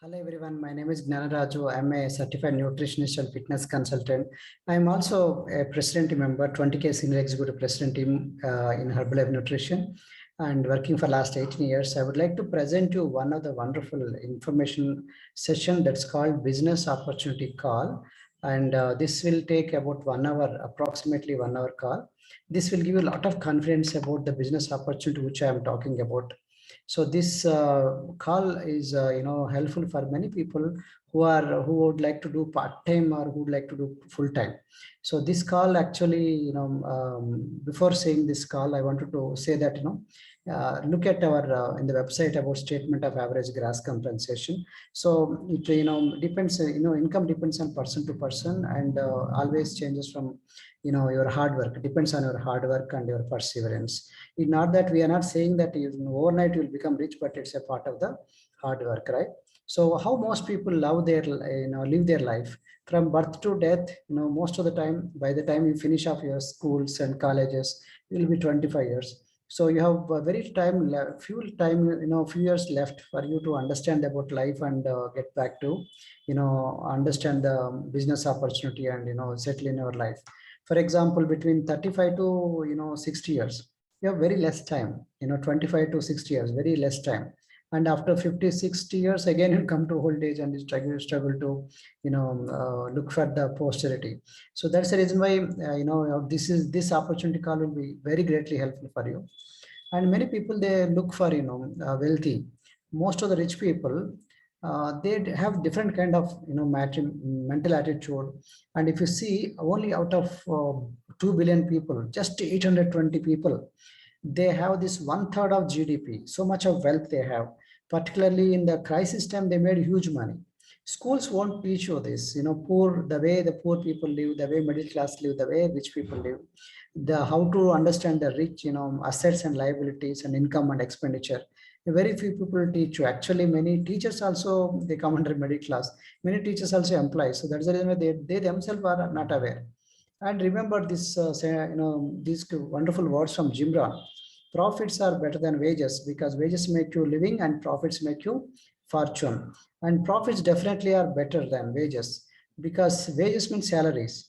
Hello everyone, my name is Gnanaraju. I'm a certified nutritionist and fitness consultant. I'm also a president member, 20K senior executive president team in Herbalife Nutrition and working for last 18 years. I would like to present you one of the wonderful information session that's called Business Opportunity Call. And this will take about 1 hour, approximately 1 hour call. This will give you a lot of confidence about the business opportunity which I am talking about. So this call is helpful for many people who would like to do part time or who would like to do full time. So this call actually, before saying this call, I wanted to say that look at our in the website about statement of average gross compensation. So it depends. Income depends on person to person and always changes from your hard work. It depends on your hard work and your perseverance. It's not that we are not saying that overnight you will become rich, but it's a part of the hard work, right? So how most people love their live their life from birth to death. Most of the time, by the time you finish off your schools and colleges, it will be 25 years. So you have a very few years left for you to understand about life and get back to understand the business opportunity and settle in your life. For example, between 35 to 60 years, you have very less time. 25 to 60 years, very less time. And after 50, 60 years, again you come to old age and you struggle to look for the posterity. So that's the reason why this opportunity call will be very greatly helpful for you. And many people, they look for wealthy. Most of the rich people, they have different kind of mental attitude. And if you see, only out of 2 billion people, just 820 people, they have this 1/3 of GDP. So much of wealth they have. Particularly in the crisis time, they made huge money. Schools won't teach you this. The way the poor people live, the way middle class live, the way rich people live, the how to understand the rich, assets and liabilities and income and expenditure. Very few people teach you. Actually, many teachers also, they come under middle class. Many teachers also employ. So that's the reason why they themselves are not aware. And remember this, these wonderful words from Jim Rohn. Profits are better than wages because wages make you living and profits make you fortune. And profits definitely are better than wages because wages mean salaries.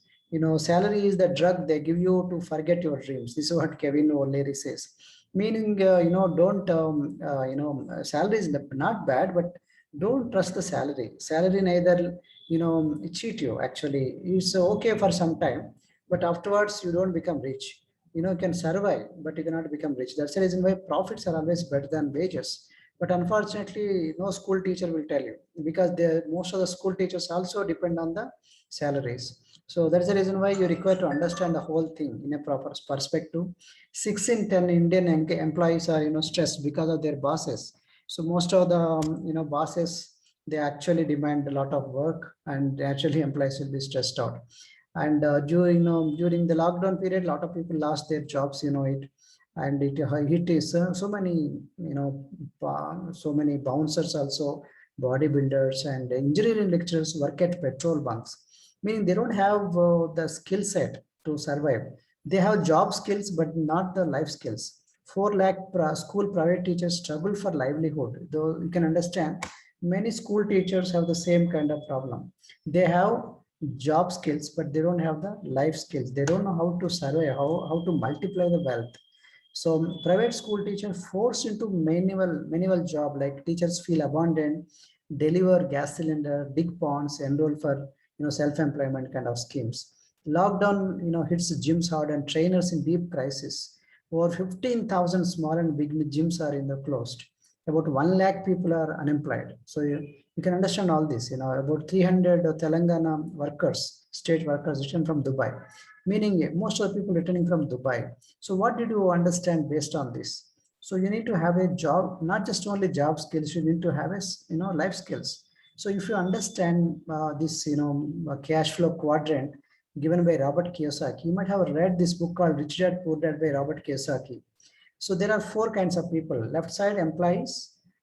Salary is the drug they give you to forget your dreams. This is what Kevin O'Leary says. Meaning, don't, salary is not bad, but don't trust the salary. Salary neither, cheat you actually. It's okay for some time, but afterwards you don't become rich. You can survive, but you cannot become rich. That's the reason why profits are always better than wages. But unfortunately, no school teacher will tell you because most of the school teachers also depend on the salaries. So that's the reason why you require to understand the whole thing in a proper perspective. 6 in 10 Indian employees are stressed because of their bosses. So most of the bosses, they actually demand a lot of work, and actually employees will be stressed out. And during the lockdown period, a lot of people lost their jobs. And it is so many so many bouncers also, bodybuilders and engineering lecturers work at petrol bunks, meaning they don't have the skill set to survive. They have job skills but not the life skills. 4 lakh school private teachers struggle for livelihood, though you can understand many school teachers have the same kind of problem. They have job skills but they don't have the life skills. They don't know how to survive, how to multiply the wealth. So private school teachers forced into manual job, like teachers feel abandoned, deliver gas cylinder, dig ponds, enroll for self-employment kind of schemes. Lockdown hits gyms hard and trainers in deep crisis. Over 15,000 small and big gyms are closed. About 1 lakh people are unemployed. So you can understand all this. About 300 Telangana workers, state workers, returned from Dubai, meaning most of the people returning from Dubai. So what did you understand based on this? So you need to have a job, not just only job skills, you need to have life skills. So if you understand this, cash flow quadrant given by Robert Kiyosaki, you might have read this book called Rich Dad Poor Dad by Robert Kiyosaki. So there are 4 kinds of people: left side employees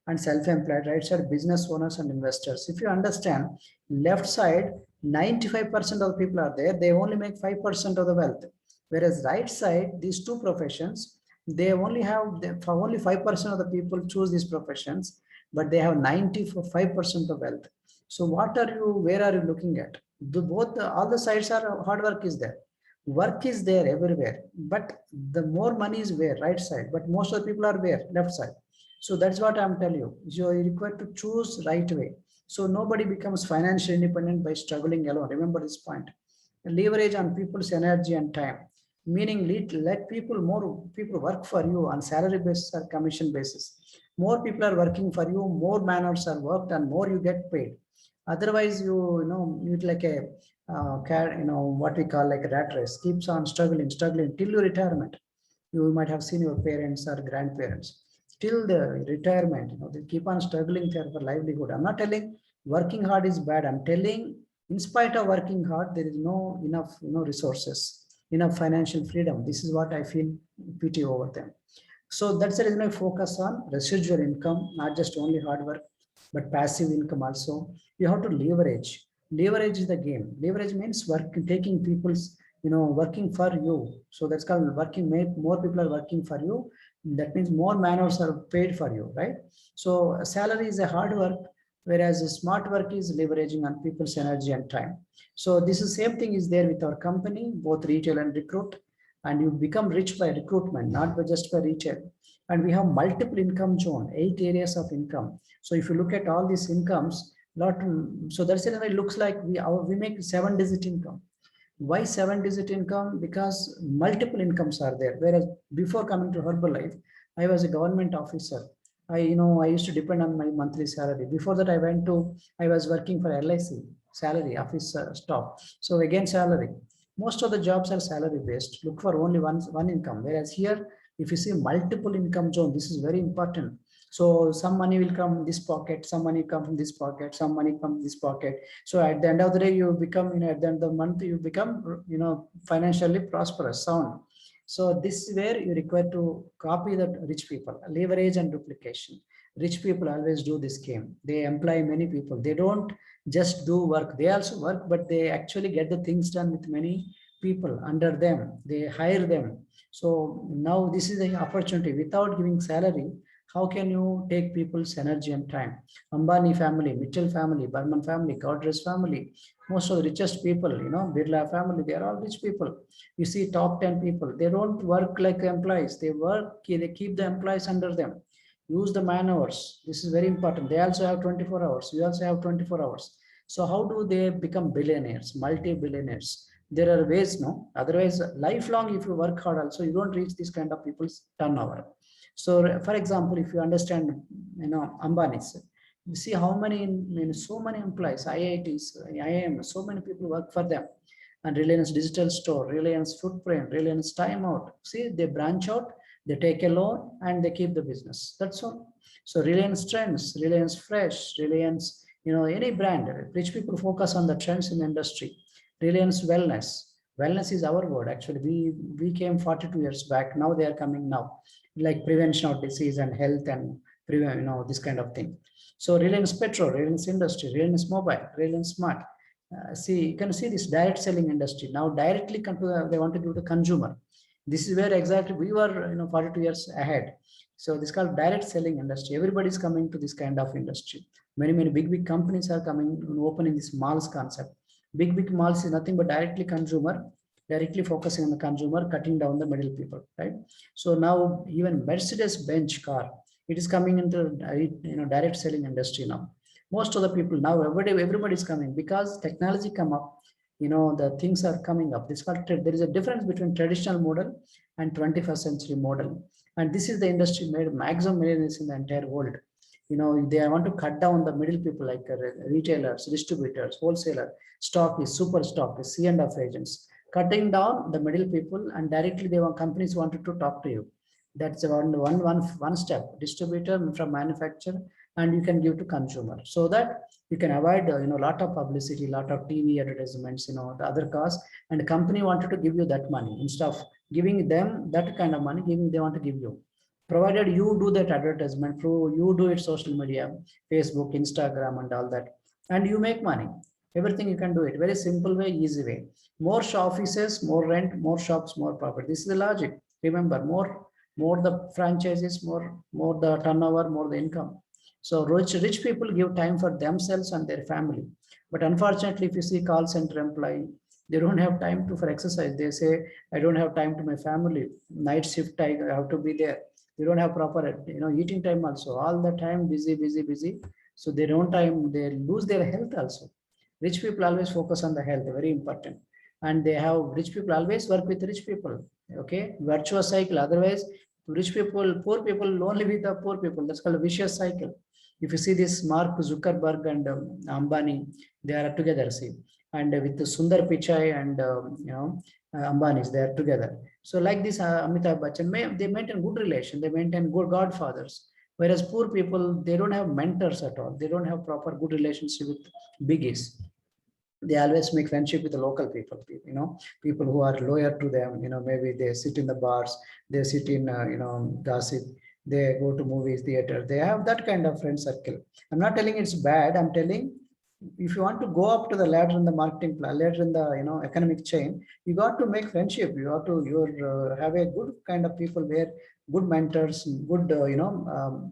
and self-employed, right side business owners and investors. If you understand left side, 95% of the people are there, they only make 5% of the wealth. Whereas right side, these two professions, they only have, for only 5% of the people choose these professions. but they have 95% of wealth. So where are you looking at? All the sides are hard work is there. Work is there everywhere, but the more money is where? Right side. But most of the people are where? Left side. So that's what I'm telling you. You're required to choose right way. So nobody becomes financially independent by struggling alone. Remember this point. Leverage on people's energy and time, meaning let more people work for you on salary basis or commission basis. More people are working for you, more man hours are worked, and more you get paid. Otherwise, you like a what we call like a rat race, keeps on struggling till your retirement. You might have seen your parents or grandparents till the retirement, they keep on struggling there for livelihood. I'm not telling working hard is bad. I'm telling in spite of working hard, there is no enough, resources, enough financial freedom. This is what I feel pity over them. So that's the reason I focus on residual income, not just only hard work, but passive income also. You have to leverage. Leverage is the game. Leverage means taking people's, working for you. So that's called working. More people are working for you. That means more man hours are paid for you, right? So salary is a hard work, whereas smart work is leveraging on people's energy and time. So this is same thing is there with our company, both retail and recruit, and you become rich by recruitment, not by just by retail. And we have multiple income zone, 8 areas of income. So if you look at all these incomes, so that's the way it looks like we make 7-digit income. Why 7-digit income? Because multiple incomes are there. Whereas before coming to Herbalife, I was a government officer. I used to depend on my monthly salary. Before that, I was working for LIC, salary, office staff. So again, salary. Most of the jobs are salary based. Look for only one income. Whereas here, if you see multiple income zone, this is very important. So some money will come in this pocket, some money come from this pocket, some money come from this pocket. So at the end of the day, you become, at the end of the month, you become, financially prosperous, sound. So this is where you require to copy the rich people, leverage and duplication. Rich people always do this game. They employ many people. They don't just do work. They also work, but they actually get the things done with many people under them. They hire them. So now this is the opportunity. Without giving salary, how can you take people's energy and time? Ambani family, Mitchell family, Burman family, Godrej family, most of the richest people, Birla family, they are all rich people. You see top 10 people, they don't work like employees. They keep the employees under them. Use the man hours. This is very important. They also have 24 hours. We also have 24 hours. So how do they become billionaires, multi-billionaires? There are ways, no? Otherwise, lifelong, if you work hard also, you don't reach this kind of people's turnover. So, for example, if you understand, Ambani's, you see how many, so many employees, IITs, IIM, so many people work for them. And Reliance Digital Store, Reliance Footprint, Reliance Timeout. See, they branch out, they take a loan, and they keep the business. That's all. So Reliance Trends, Reliance Fresh, Reliance, any brand. Rich people focus on the trends in the industry. Reliance Wellness. Wellness is our word. Actually, we came 42 years back. Now they are coming now, like prevention of disease and health and this kind of thing. So Reliance Petrol, Reliance Industry, Reliance Mobile, Reliance Smart. You can see this direct selling industry now directly they want to do the consumer. This is where exactly we were 42 years ahead. So this is called direct selling industry. Everybody is coming to this kind of industry. Many big companies are coming, opening this malls concept. Big malls is nothing but directly focusing on the consumer, cutting down the middle people, right? So now even Mercedes-Benz car, it is coming into direct selling industry now. Most of the people now, everybody is coming because technology come up. The things are coming up. There is a difference between traditional model and 21st century model, and this is the industry made maximum millionaires in the entire world. They want to cut down the middle people like retailers, distributors, wholesaler, stockists, super stockists, C&F agents, cutting down the middle people, and directly companies wanted to talk to you. That's one step. Distributor from manufacturer, and you can give to consumer, so that you can avoid lot of publicity, lot of TV advertisements, the other costs. And the company wanted to give you that money instead of giving them that kind of money. They want to give you, provided you do that advertisement through, you do it social media, Facebook, Instagram, and all that, and you make money. Everything you can do it. Very simple way, easy way. More offices, more rent, more shops, more profit. This is the logic. Remember, more the franchises, more the turnover, more the income. So rich people give time for themselves and their family. But unfortunately, if you see call center employee, they don't have time for exercise. They say, I don't have time to my family. Night shift, I have to be there. They don't have proper, eating time also. All the time, busy, busy, busy. So they don't time, they lose their health also. Rich people always focus on the health, very important. And they have, rich people always work with rich people. Okay, virtuous cycle. Otherwise, rich people, poor people only with the poor people. That's called a vicious cycle. If you see this Mark Zuckerberg and Ambani, they are together, see, and with the Sundar Pichai and Ambanis, they are together. So like this, Amitabh Bachchan, they maintain good relation, they maintain good godfathers. Whereas poor people, they don't have mentors at all. They don't have proper good relationship with biggies. They always make friendship with the local people, people who are loyal to them. Maybe they sit in the bars, they sit in gossip, they go to movies theater, they have that kind of friend circle. I'm not telling it's bad, I'm telling, if you want to go up to the ladder in the marketing plan, ladder in the economic chain, you got to make friendship. You have to have a good kind of people, where good mentors, good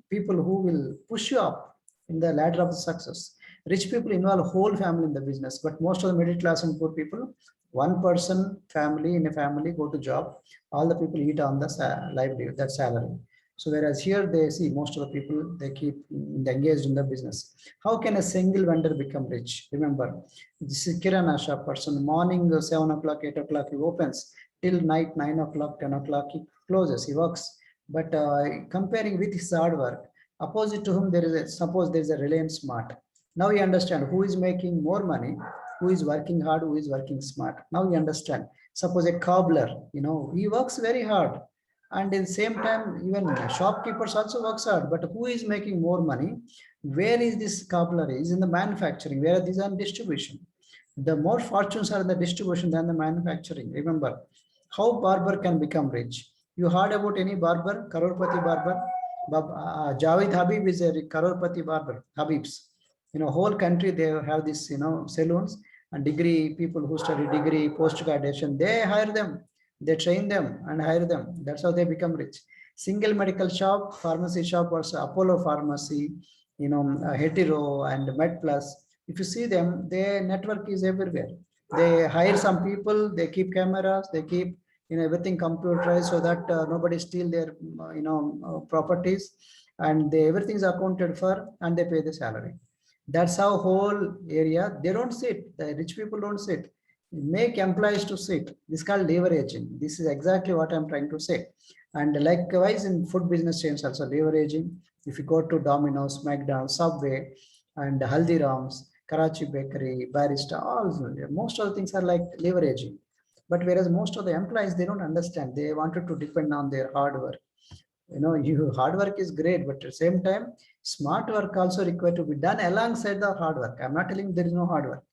people who will push you up in the ladder of success. Rich people involve whole family in the business, but most of the middle class and poor people, one person family in a family go to job, all the people eat on the livelihood, that salary. So whereas here they see most of the people, they keep engaged in the business. How can a single vendor become rich? Remember, this is Kirana shop person. Morning 7 o'clock, 8 o'clock he opens till night 9 o'clock, 10 o'clock he closes. He works. But comparing with his hard work, opposite to whom there is suppose there is a Reliance Smart. Now you understand who is making more money, who is working hard, who is working smart. Now you understand. Suppose a cobbler, he works very hard, and in the same time, even shopkeepers also works hard. But who is making more money? Where is this cobbler? Is in the manufacturing. Where these are distribution. The more fortunes are in the distribution than the manufacturing. Remember, how barber can become rich. You heard about any barber, Karorpati barber? Javed Habib is a Karorpati barber, Habib's. Whole country, they have this, saloons, and degree people who study degree, post-graduation, they hire them, they train them and hire them. That's how they become rich. Single medical shop, pharmacy shop, or Apollo Pharmacy, Hetero and MedPlus. If you see them, their network is everywhere. They hire some people, they keep cameras, they keep everything computerized, so that nobody steal their properties, and everything is accounted for, and they pay the salary. That's how whole area, they don't sit. The rich people don't sit. Make employees to sit. This is called leveraging. This is exactly what I'm trying to say. And likewise in food business chains also leveraging. If you go to Domino's, McDonald's, Subway, and Haldiram's, Karachi Bakery, Barista, all most of the things are like leveraging. But whereas most of the employees, they don't understand. They wanted to depend on their hard work. Hard work is great, but at the same time, smart work also required to be done alongside the hard work. I'm not telling there is no hard work.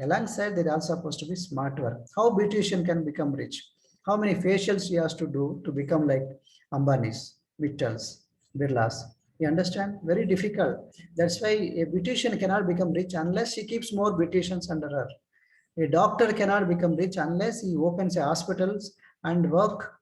Alongside, there is also supposed to be smart work. How beautician can become rich? How many facials he has to do to become like Ambani's, Vittals, Birlas? You understand? Very difficult. That's why a beautician cannot become rich unless she keeps more beauticians under her. A doctor cannot become rich unless he opens a hospitals and work,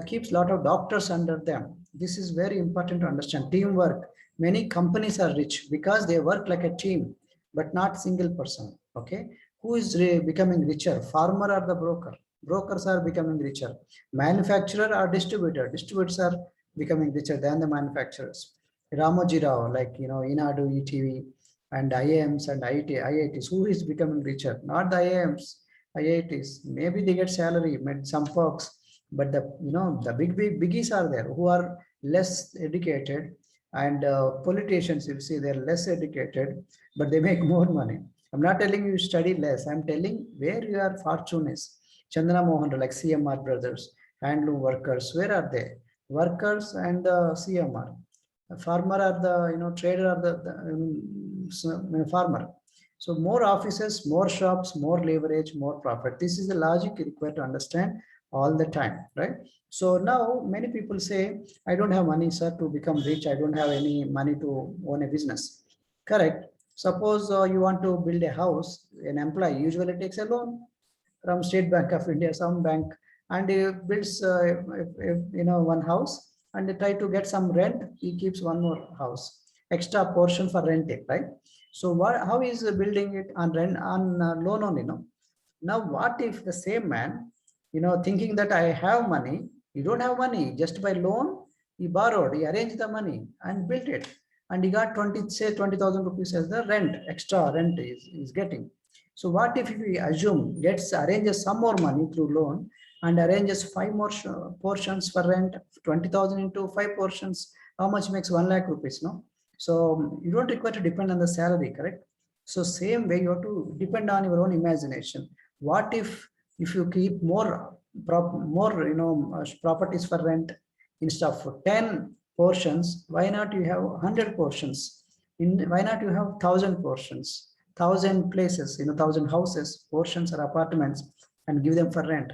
keeps a lot of doctors under them. This is very important to understand. Teamwork. Many companies are rich because they work like a team, but not single person. Okay. Who is becoming richer? Farmer or the broker? Brokers are becoming richer. Manufacturer or distributor? Distributors are becoming richer than the manufacturers. Ramoji Rao, like Inadu, ETV, and IIMs and IITs, who is becoming richer? Not the IIMs, IITs. Maybe they get salary, some perks, but the biggies are there who are less educated, and politicians, you see, they're less educated, but they make more money. I'm not telling you study less. I'm telling where your fortune is. Chandana Mohan, like CMR brothers, handloom workers, where are they? Workers and CMR. Farmer are the trader are the farmer. So more offices, more shops, more leverage, more profit. This is the logic required to understand all the time, right? So now many people say, I don't have money, sir, to become rich. I don't have any money to own a business. Correct. Suppose you want to build a house, an employee usually takes a loan from State Bank of India, some bank, and he builds one house, and they try to get some rent. He keeps one more house. extra portion for renting, right? So how is building it on rent on loan only, no? Now, what if the same man, thinking that I have money, you don't have money, just by loan, he borrowed, he arranged the money and built it. And he got 20,000 rupees as the rent, extra rent is getting. So what if we assume arranges some more money through loan and arranges five more portions for rent, 20,000 into five portions, how much makes 1 lakh rupees, no? So you don't require to depend on the salary, correct? So same way you have to depend on your own imagination. What if you keep more properties for rent instead of 10 portions, why not you have 100 portions? Why not you have 1,000 portions, 1,000 places, 1,000 houses, portions or apartments, and give them for rent?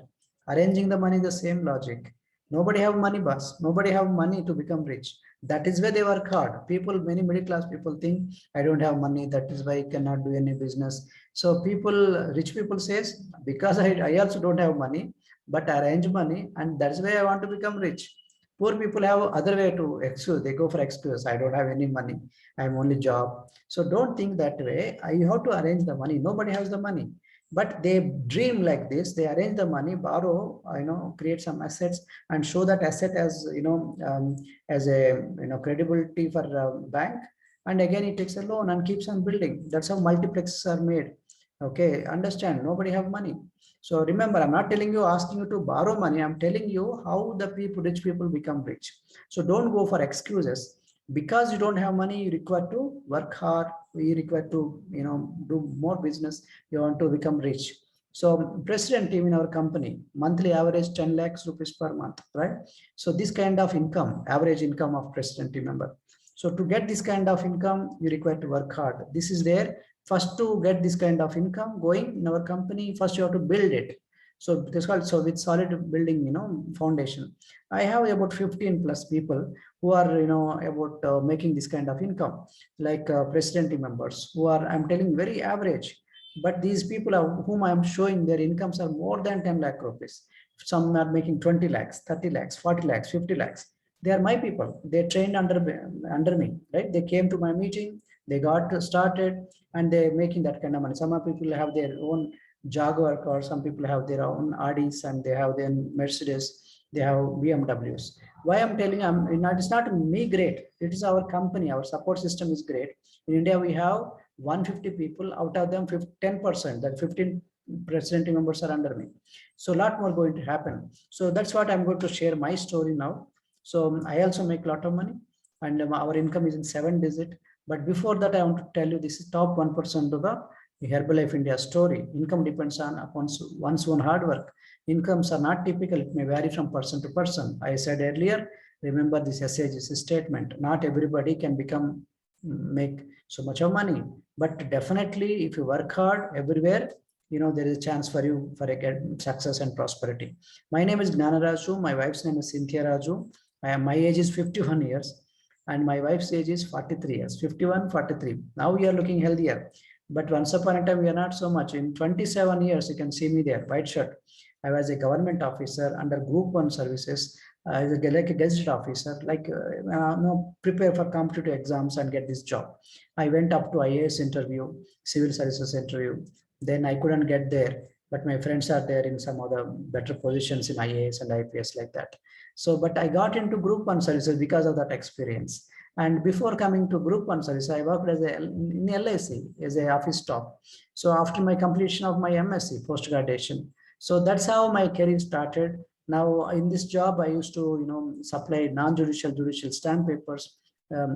Arranging the money, the same logic. Nobody have money, boss. Nobody have money to become rich. That is why they work hard. Many middle class people think, I don't have money, that is why I cannot do any business. So rich people says, because I also don't have money, but I arrange money, and that's why I want to become rich. Poor people have other way to excuse. They go for excuse. I don't have any money. I'm only job. So don't think that way. You have to arrange the money. Nobody has the money, but they dream like this. They arrange the money, borrow, create some assets, and show that asset as as a credibility for bank. And again, it takes a loan and keeps on building. That's how multiplexes are made. Okay, understand? Nobody have money. So remember, I'm not telling you, asking you to borrow money. I'm telling you how the rich people become rich. So don't go for excuses. Because you don't have money, you require to work hard. You require to, do more business. You want to become rich. So president team in our company, monthly average 10 lakhs rupees per month, right? So this kind of income, average income of president team member. So to get this kind of income, you require to work hard. This is there. First, to get this kind of income going in our company, first you have to build it. So this called, so with solid building, foundation. I have about 15 plus people who are, about making this kind of income, like president members who are, I'm telling, very average. But these people whom I am showing, their incomes are more than 10 lakh rupees. Some are making 20 lakhs, 30 lakhs, 40 lakhs, 50 lakhs. They are my people. They trained under me, right? They came to my meeting, they got started, and they're making that kind of money. Some people have their own Jaguar cars, some people have their own Audis, and they have their Mercedes, they have BMWs. Why I'm telling you, it's not me great. It is our company. Our support system is great. In India, we have 150 people. Out of them, 10%, that 15 president members are under me. So a lot more going to happen. So that's what I'm going to share my story now. So I also make a lot of money, and our income is in 7-digit. But before that, I want to tell you, this is top 1% of the Herbalife India story. Income depends on one's own hard work. Incomes are not typical. It may vary from person to person. I said earlier, remember this SAG's statement. Not everybody can make so much of money. But definitely, if you work hard everywhere, there is a chance for you for a success and prosperity. My name is Gnana Raju. My wife's name is Cynthia Raju. My age is 51 years. And my wife's age is 43 years, 51, 43. Now we are looking healthier. But once upon a time, we are not so much. In 27 years, you can see me there, white shirt. I was a government officer under Group 1 services, as like a gazette officer, prepare for competitive exams and get this job. I went up to IAS interview, civil services interview. Then I couldn't get there, but my friends are there in some other better positions in IAS and IPS like that. So, but I got into Group 1 services because of that experience. And before coming to Group 1 service, I worked in LIC as an office staff. So after my completion of my MSc, post-graduation. So that's how my career started. Now in this job, I used to, supply non-judicial, judicial stamp papers.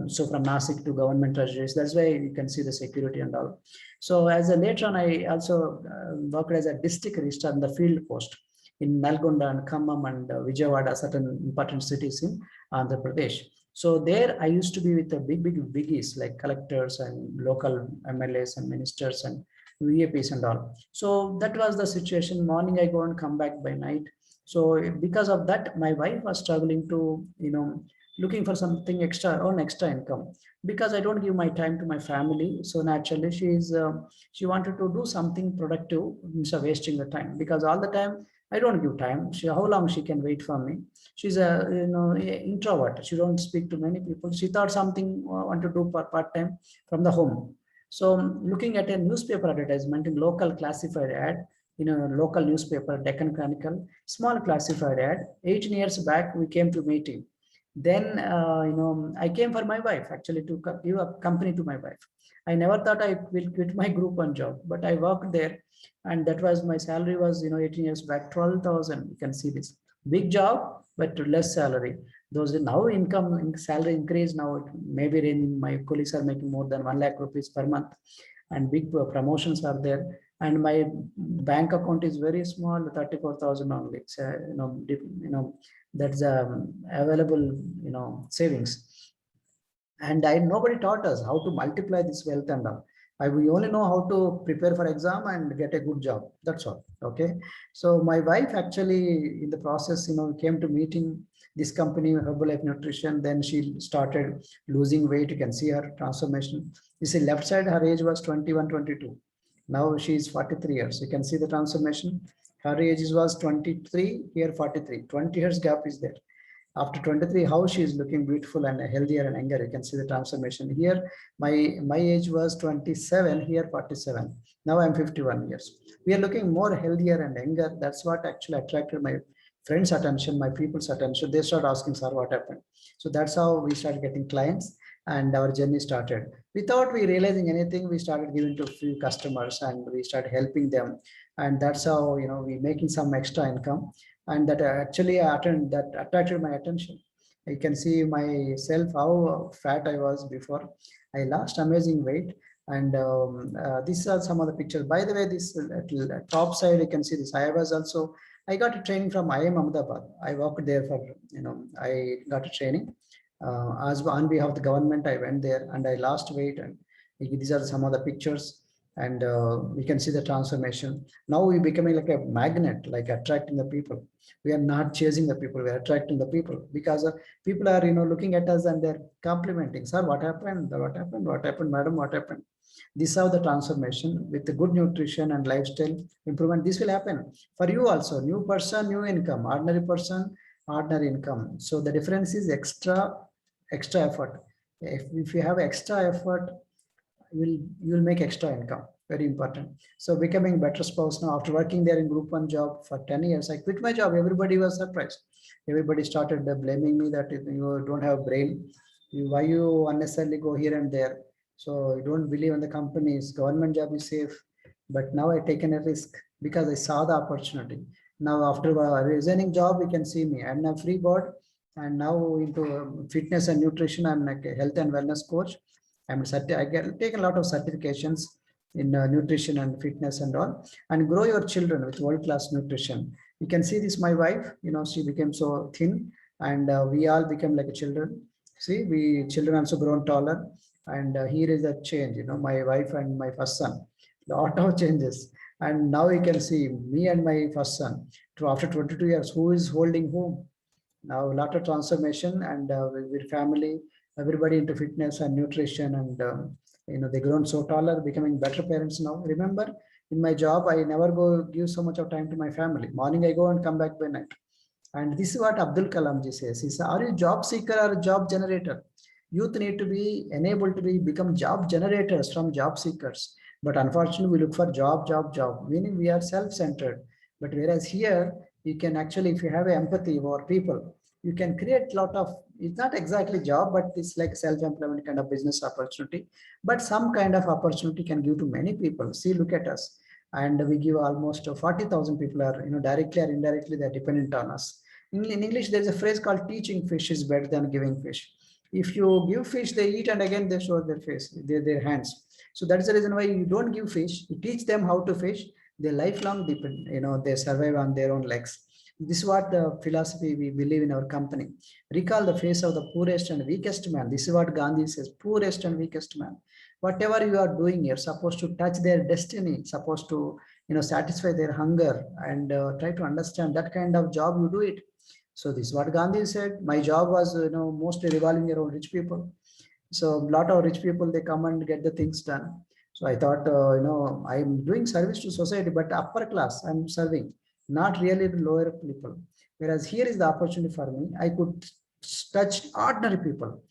So from Nasik to government treasuries, that's why you can see the security and all. So later on, I also worked as a district registrar in the field post in Nalgonda and Khammam and Vijayawada, certain important cities in Andhra Pradesh. So there I used to be with the big biggies like collectors and local MLAs and ministers and VAPs and all. So that was the situation. Morning I go and come back by night. So because of that, my wife was struggling to, looking for something extra, own extra income, because I don't give my time to my family. So naturally she wanted to do something productive instead of wasting the time, because all the time I don't give time. How long she can wait for me? She's a introvert. She don't speak to many people. She thought something want to do part time from the home. So looking at a newspaper advertisement in local classified ad in a local newspaper, Deccan Chronicle, small classified ad. 18 years back, we came to meeting. Then I came for my wife actually to give a company to my wife. I never thought I will quit my group one job, but I worked there, and that was my salary was 18 years back 12,000. You can see this big job, but less salary. Those now income salary increase now. Maybe in my colleagues are making more than 1 lakh rupees per month, and big promotions are there. And my bank account is very small, 34,000 only. So, that's available savings. And nobody taught us how to multiply this wealth and all. We only know how to prepare for exam and get a good job. That's all. Okay. So my wife actually in the process, came to meeting this company, Herbalife Nutrition. Then she started losing weight. You can see her transformation. You see left side, her age was 21, 22. Now she is 43 years. You can see the transformation. Her age was 23, here 43. 20 years gap is there. After 23, how she is looking beautiful and healthier and younger. You can see the transformation here. My age was 27, here 47. Now I'm 51 years. We are looking more healthier and younger. That's what actually attracted my friends' attention, my people's attention. They start asking, sir, what happened? So that's how we started getting clients and our journey started. Without we realizing anything, we started giving to a few customers and we started helping them. And that's how, we making some extra income. And that actually attracted my attention. You can see myself how fat I was before. I lost amazing weight, and these are some of the pictures. By the way, this top side you can see this. I got a training from IIM Ahmedabad. I worked there for I got a training as on behalf of the government. I went there and I lost weight, and these are some of the pictures. And we can see the transformation. Now we becoming like a magnet, like attracting the people. We are not chasing the people, we are attracting the people, because people are looking at us and they're complimenting, sir, what happened, what happened, madam, what happened. This is how the transformation with the good nutrition and lifestyle improvement, this will happen for you also. New person, new income. Ordinary person, ordinary income. So the difference is extra effort. If you have extra effort, you will make extra income. Very important. So becoming better spouse. Now after working there in group one job for 10 years, I quit my job. Everybody was surprised. Everybody started blaming me that you don't have brain, why you unnecessarily go here and there. So you don't believe in the companies. Government job is safe. But now I taken a risk because I saw the opportunity. Now after resigning job, you can see me. I'm a free board and now into fitness and nutrition. I'm like a health and wellness coach. I take a lot of certifications in nutrition and fitness and all, and grow your children with world-class nutrition. You can see this, my wife, she became so thin, and we all become like children. See, we children also grown taller, and here is a change, my wife and my first son, lot of changes. And now you can see me and my first son, after 22 years, who is holding whom? Now a lot of transformation, and with family, everybody into fitness and nutrition, and they grown so taller, becoming better parents now. Remember, in my job, I never go give so much of time to my family. Morning I go and come back by night. And this is what Abdul Kalam ji says. He says, are you job seeker or a job generator? Youth need to be enabled to become job generators from job seekers. But unfortunately, we look for job, meaning we are self-centered. But whereas here, you can actually, if you have empathy for people, you can create a lot of, it's not exactly job, but it's like self-employment kind of business opportunity. But some kind of opportunity can give to many people. See, look at us. And we give almost 40,000 people are, directly or indirectly, they're dependent on us. In English, there's a phrase called teaching fish is better than giving fish. If you give fish, they eat and again they show their face, their hands. So that's the reason why you don't give fish. You teach them how to fish. They lifelong depend, they survive on their own legs. This is what the philosophy we believe in our company. Recall the face of the poorest and weakest man. This is what Gandhi says, poorest and weakest man. Whatever you are doing, you're supposed to touch their destiny, supposed to, satisfy their hunger, and try to understand that kind of job you do it. So this is what Gandhi said. My job was, mostly revolving around rich people. So a lot of rich people, they come and get the things done. So I thought, I'm doing service to society, but upper class I'm serving. not really the lower people. Whereas here is the opportunity for me. I could touch ordinary people,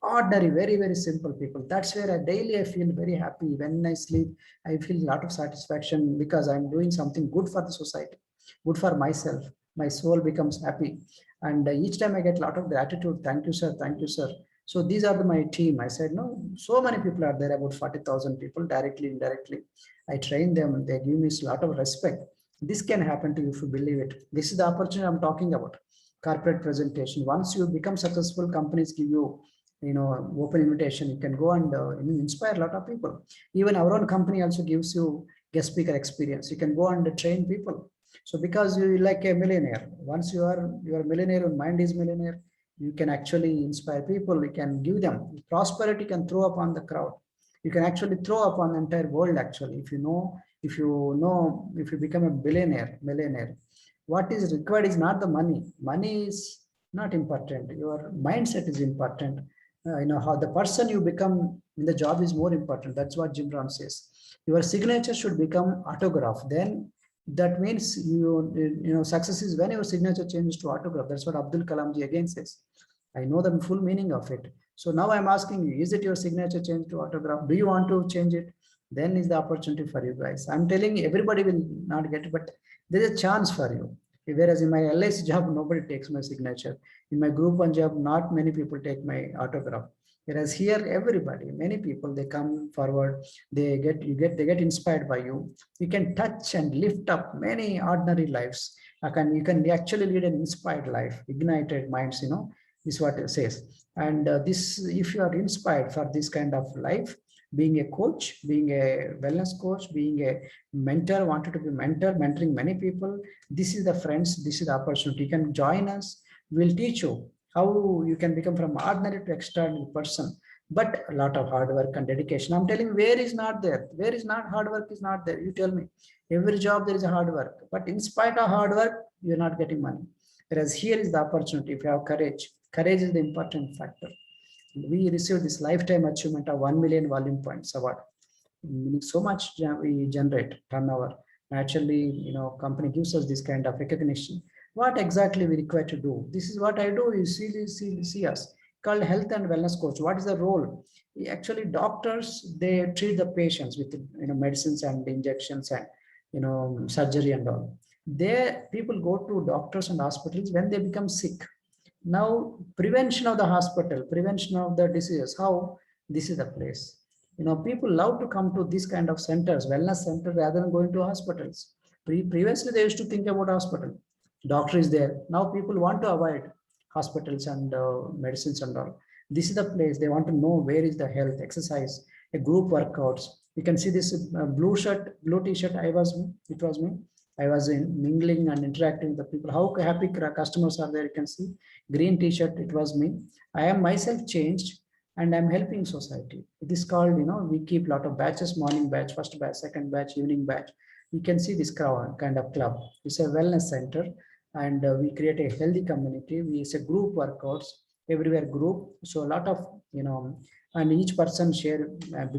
ordinary, very, very simple people. That's where I feel very happy. When I sleep, I feel a lot of satisfaction because I'm doing something good for the society, good for myself. My soul becomes happy. And each time I get a lot of gratitude. Thank you, sir. Thank you, sir. So these are my team. I said, no, so many people are there, about 40,000 people, directly, indirectly. I train them. They give me a lot of respect. This can happen to you if you believe it. This is the opportunity I'm talking about. Corporate presentation. Once you become successful, companies give you, open invitation. You can go and inspire a lot of people. Even our own company also gives you guest speaker experience. You can go and train people. So because you like a millionaire, once you are a millionaire, your mind is millionaire, you can actually inspire people. You can give them prosperity, can throw upon the crowd. You can actually throw upon the entire world. Actually, if you become a millionaire, what is required is not the money. Money is not important. Your mindset is important. How the person you become in the job is more important. That's what Jim Rohn says. Your signature should become autograph. Then that means success is when your signature changes to autograph. That's what Abdul Kalam ji again says. I know the full meaning of it. So now I'm asking you, is it your signature change to autograph? Do you want to change it? Then is the opportunity for you guys. I'm telling you, everybody will not get it, but there's a chance for you. Whereas in my LIC job, nobody takes my signature. In my group one job, not many people take my autograph. Whereas here, everybody, many people, they come forward, they get inspired by you. You can touch and lift up many ordinary lives. You can actually lead an inspired life, ignited minds, is what it says. And if you are inspired for this kind of life, being a coach, being a wellness coach, being a mentor, wanted to be mentoring many people, this is the friends, this is the opportunity. You can join us. We'll teach you how you can become from ordinary to extraordinary person, but a lot of hard work and dedication. I'm telling you, where is not there? Where is not hard work is not there? You tell me. Every job there is a hard work, but in spite of hard work, you're not getting money. Whereas here is the opportunity. If you have courage, courage is the important factor. We received this lifetime achievement of 1 million volume points award. Meaning so much we generate turnover. Naturally, company gives us this kind of recognition. What exactly we require to do? This is what I do. You see us called health and wellness coach. What is the role? Actually, doctors, they treat the patients with medicines and injections and surgery and all. There, people go to doctors and hospitals when they become sick. Now, prevention of the hospital, prevention of the diseases, how? This is the place. People love to come to this kind of centers, wellness center, rather than going to hospitals. Previously, they used to think about hospital. Doctor is there. Now people want to avoid hospitals and medicines and all. This is the place. They want to know where is the health, exercise, a group workouts. You can see this blue t-shirt. It was me. I was mingling and interacting with the people. How happy customers are there, you can see. Green t-shirt, it was me. I am myself changed and I'm helping society. It is called, we keep a lot of batches, morning batch, first batch, second batch, evening batch. You can see this kind of club. It's a wellness center and we create a healthy community. It's a group workouts, everywhere group. So a lot of, and each person share,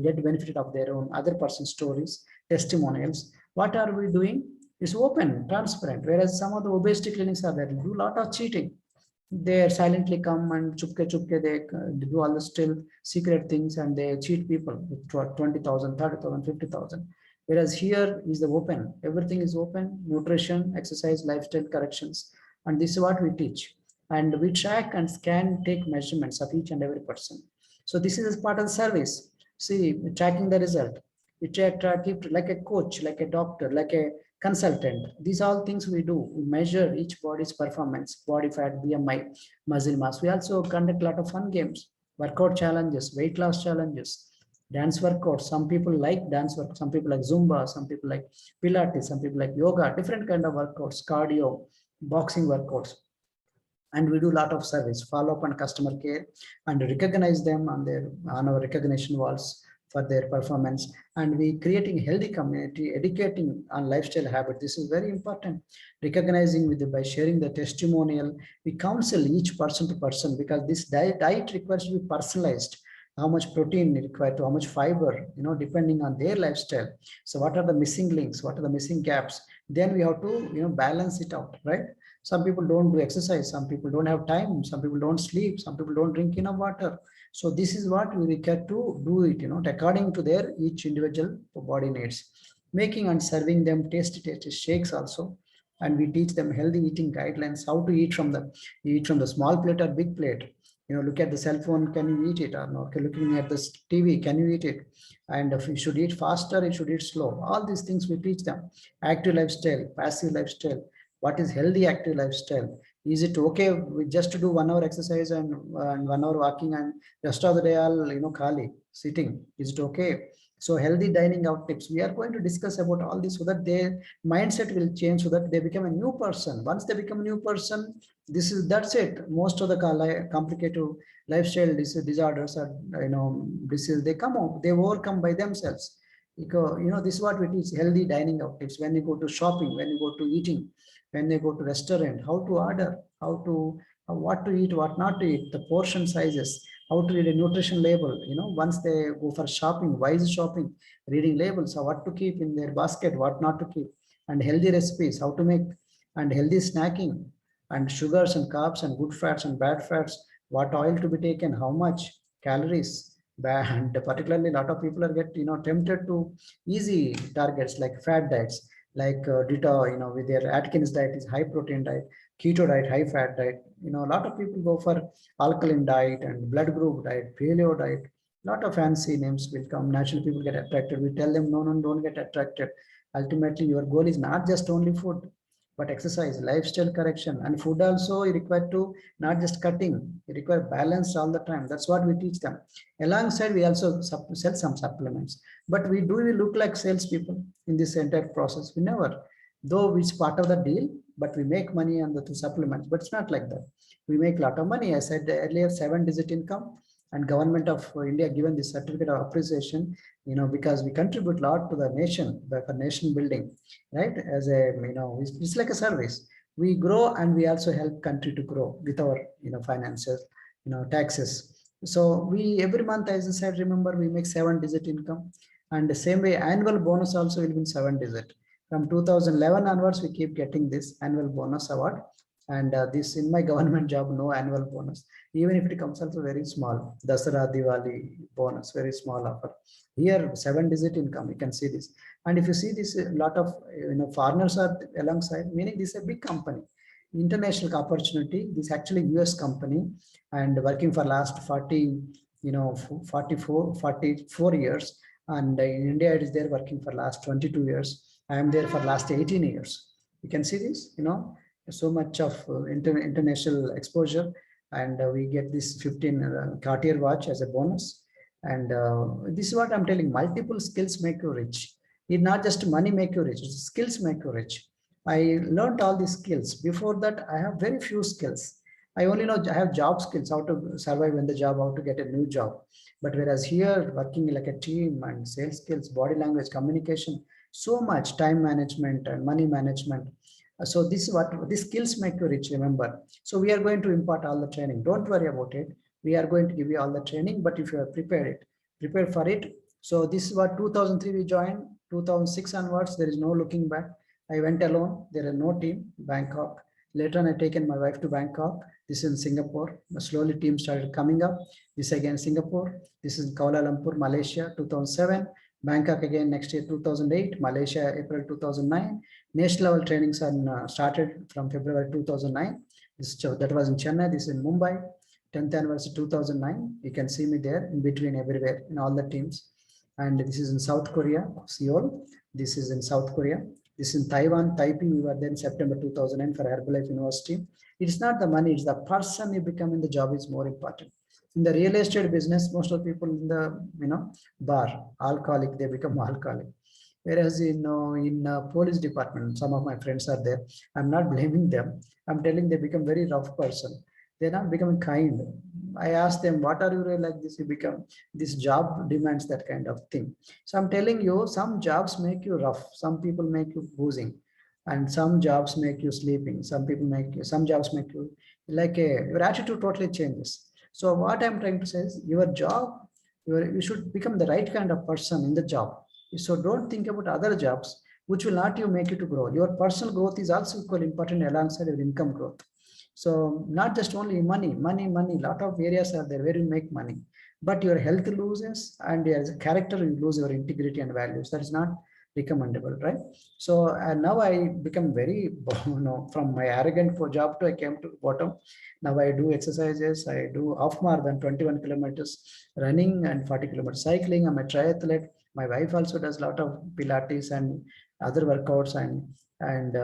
get benefit of their own other person's stories, testimonials. What are we doing? It's open, transparent. Whereas some of the obesity clinics are there, do a lot of cheating. They silently come and chupke, they do all the still secret things and they cheat people with 20,000, 30,000, 50,000. Whereas here is the open, everything is open, nutrition, exercise, lifestyle corrections. And this is what we teach. And we track and scan, take measurements of each and every person. So this is part of the service. See, tracking the result. We track it like a coach, like a doctor, like a consultant. These are all things we do. We measure each body's performance, body fat, BMI, muscle mass. We also conduct a lot of fun games, workout challenges, weight loss challenges, dance workouts. Some people like dance work, some people like Zumba, some people like Pilates, some people like yoga, different kind of workouts, cardio, boxing workouts. And we do a lot of service, follow up on customer care and recognize them on our recognition walls for their performance. And we creating healthy community, educating on lifestyle habit. This is very important. Recognizing by sharing the testimonial, we counsel each person to person because this diet requires to be personalized. how much protein required, to how much fiber, depending on their lifestyle. So what are the missing links? What are the missing gaps? Then we have to, balance it out, right? Some people don't do exercise. Some people don't have time. Some people don't sleep. Some people don't drink enough water. So this is what we require to do it, according to their each individual body needs. Making and serving them tasty shakes also, and we teach them healthy eating guidelines, how to eat from the small plate or big plate. Look at the cell phone, can you eat it or not? Okay, looking at the TV, can you eat it? And if you should eat faster, you should eat slow. All these things we teach them. Active lifestyle, passive lifestyle. What is healthy active lifestyle? Is it okay with just to do 1 hour exercise and 1 hour walking and rest of the day all khali sitting? Is it okay? So healthy dining out tips. We are going to discuss about all this so that their mindset will change, so that they become a new person. Once they become a new person, that's it. Most of the complicated lifestyle disorders are disease, they come out, they overcome by themselves. Because this is what we teach: healthy dining out tips. When you go to shopping, when you go to eating, when they go to restaurant, how to order, what to eat, what not to eat, the portion sizes, how to read a nutrition label. Once they go for shopping, wise shopping, reading labels, so what to keep in their basket, what not to keep, and healthy recipes, how to make, and healthy snacking, and sugars and carbs and good fats and bad fats, what oil to be taken, how much calories. And particularly a lot of people are tempted to easy targets like fat diets, like with their Atkins diet is high protein diet, keto diet, high fat diet. A lot of people go for alkaline diet and blood group diet, paleo diet. Lot of fancy names will come. Naturally, people get attracted. We tell them, no, no, don't get attracted. Ultimately, your goal is not just only food, but exercise, lifestyle correction, and food also you require to not just cutting. You require balance all the time. That's what we teach them. Alongside, we also sell some supplements. But we look like salespeople in this entire process? We never. Though it's part of the deal, but we make money on the two supplements. But it's not like that. We make a lot of money. I said earlier, 7-digit income, and government of India given this certificate of appreciation, because we contribute a lot to the nation, for nation building, right? As a, it's like a service. We grow and we also help country to grow with our, finances, taxes. So we, every month, as I said, remember, we make 7-digit income. And the same way, annual bonus also will be 7-digit. From 2011 onwards, we keep getting this annual bonus award. And this, in my government job, no annual bonus. Even if it comes also very small, Dasara, Diwali bonus, very small offer. Here, 7-digit income, you can see this. And if you see this, a lot of foreigners are alongside, meaning this is a big company. International opportunity. This is actually US company, and working for last 44 years. And in India, it is there working for last 22 years. I am there for last 18 years. You can see this, so much of international exposure. And we get this 15 Cartier watch as a bonus. And this is what I'm telling: multiple skills make you rich. It's not just money make you rich, skills make you rich. I learned all these skills. Before that, I have very few skills. I only know I have job skills, how to survive in the job, how to get a new job. But whereas here, working like a team, and sales skills, body language, communication, so much time management and money management. So this is what these skills make you rich, remember. So we are going to impart all the training. Don't worry about it. We are going to give you all the training, but if you are prepared for it. So this is what 2003 we joined. 2006 onwards, there is no looking back. I went alone. There is no team. Bangkok. Later on, I taken my wife to Bangkok. This is in Singapore. Slowly, team started coming up. This again Singapore. This is Kuala Lumpur, Malaysia, 2007. Bangkok again next year, 2008. Malaysia, April 2009. National level trainings are started from February 2009. That was in Chennai. This is in Mumbai. 10th anniversary 2009. You can see me there in between everywhere in all the teams. And this is in South Korea, Seoul. This is in South Korea. This is in Taiwan, Taipei. We were there in September 2009 for Herbalife University. It's not the money, it's the person you become in the job is more important. In the real estate business, most of the people in the bar, alcoholic, they become alcoholic. Whereas in police department, some of my friends are there. I'm not blaming them. I'm telling they become very rough person. They're not becoming kind. I ask them, what are you like this? You become, this job demands that kind of thing. So I'm telling you, some jobs make you rough. Some people make you boozing, and some jobs make you sleeping. Some jobs make you your attitude totally changes. So what I'm trying to say is, your job You should become the right kind of person in the job. So don't think about other jobs which will not you make you to grow. Your personal growth is also equally important alongside your income growth. So not just only money, lot of areas are there where you make money, but your health loses and your character, you lose your integrity and values. That is not recommendable, right? So and now I become very, from my arrogant for job to I came to bottom. Now I do exercises. I do half marathon, 21 kilometers running and 40 kilometers cycling. I'm a triathlete. My wife also does a lot of Pilates and other workouts, and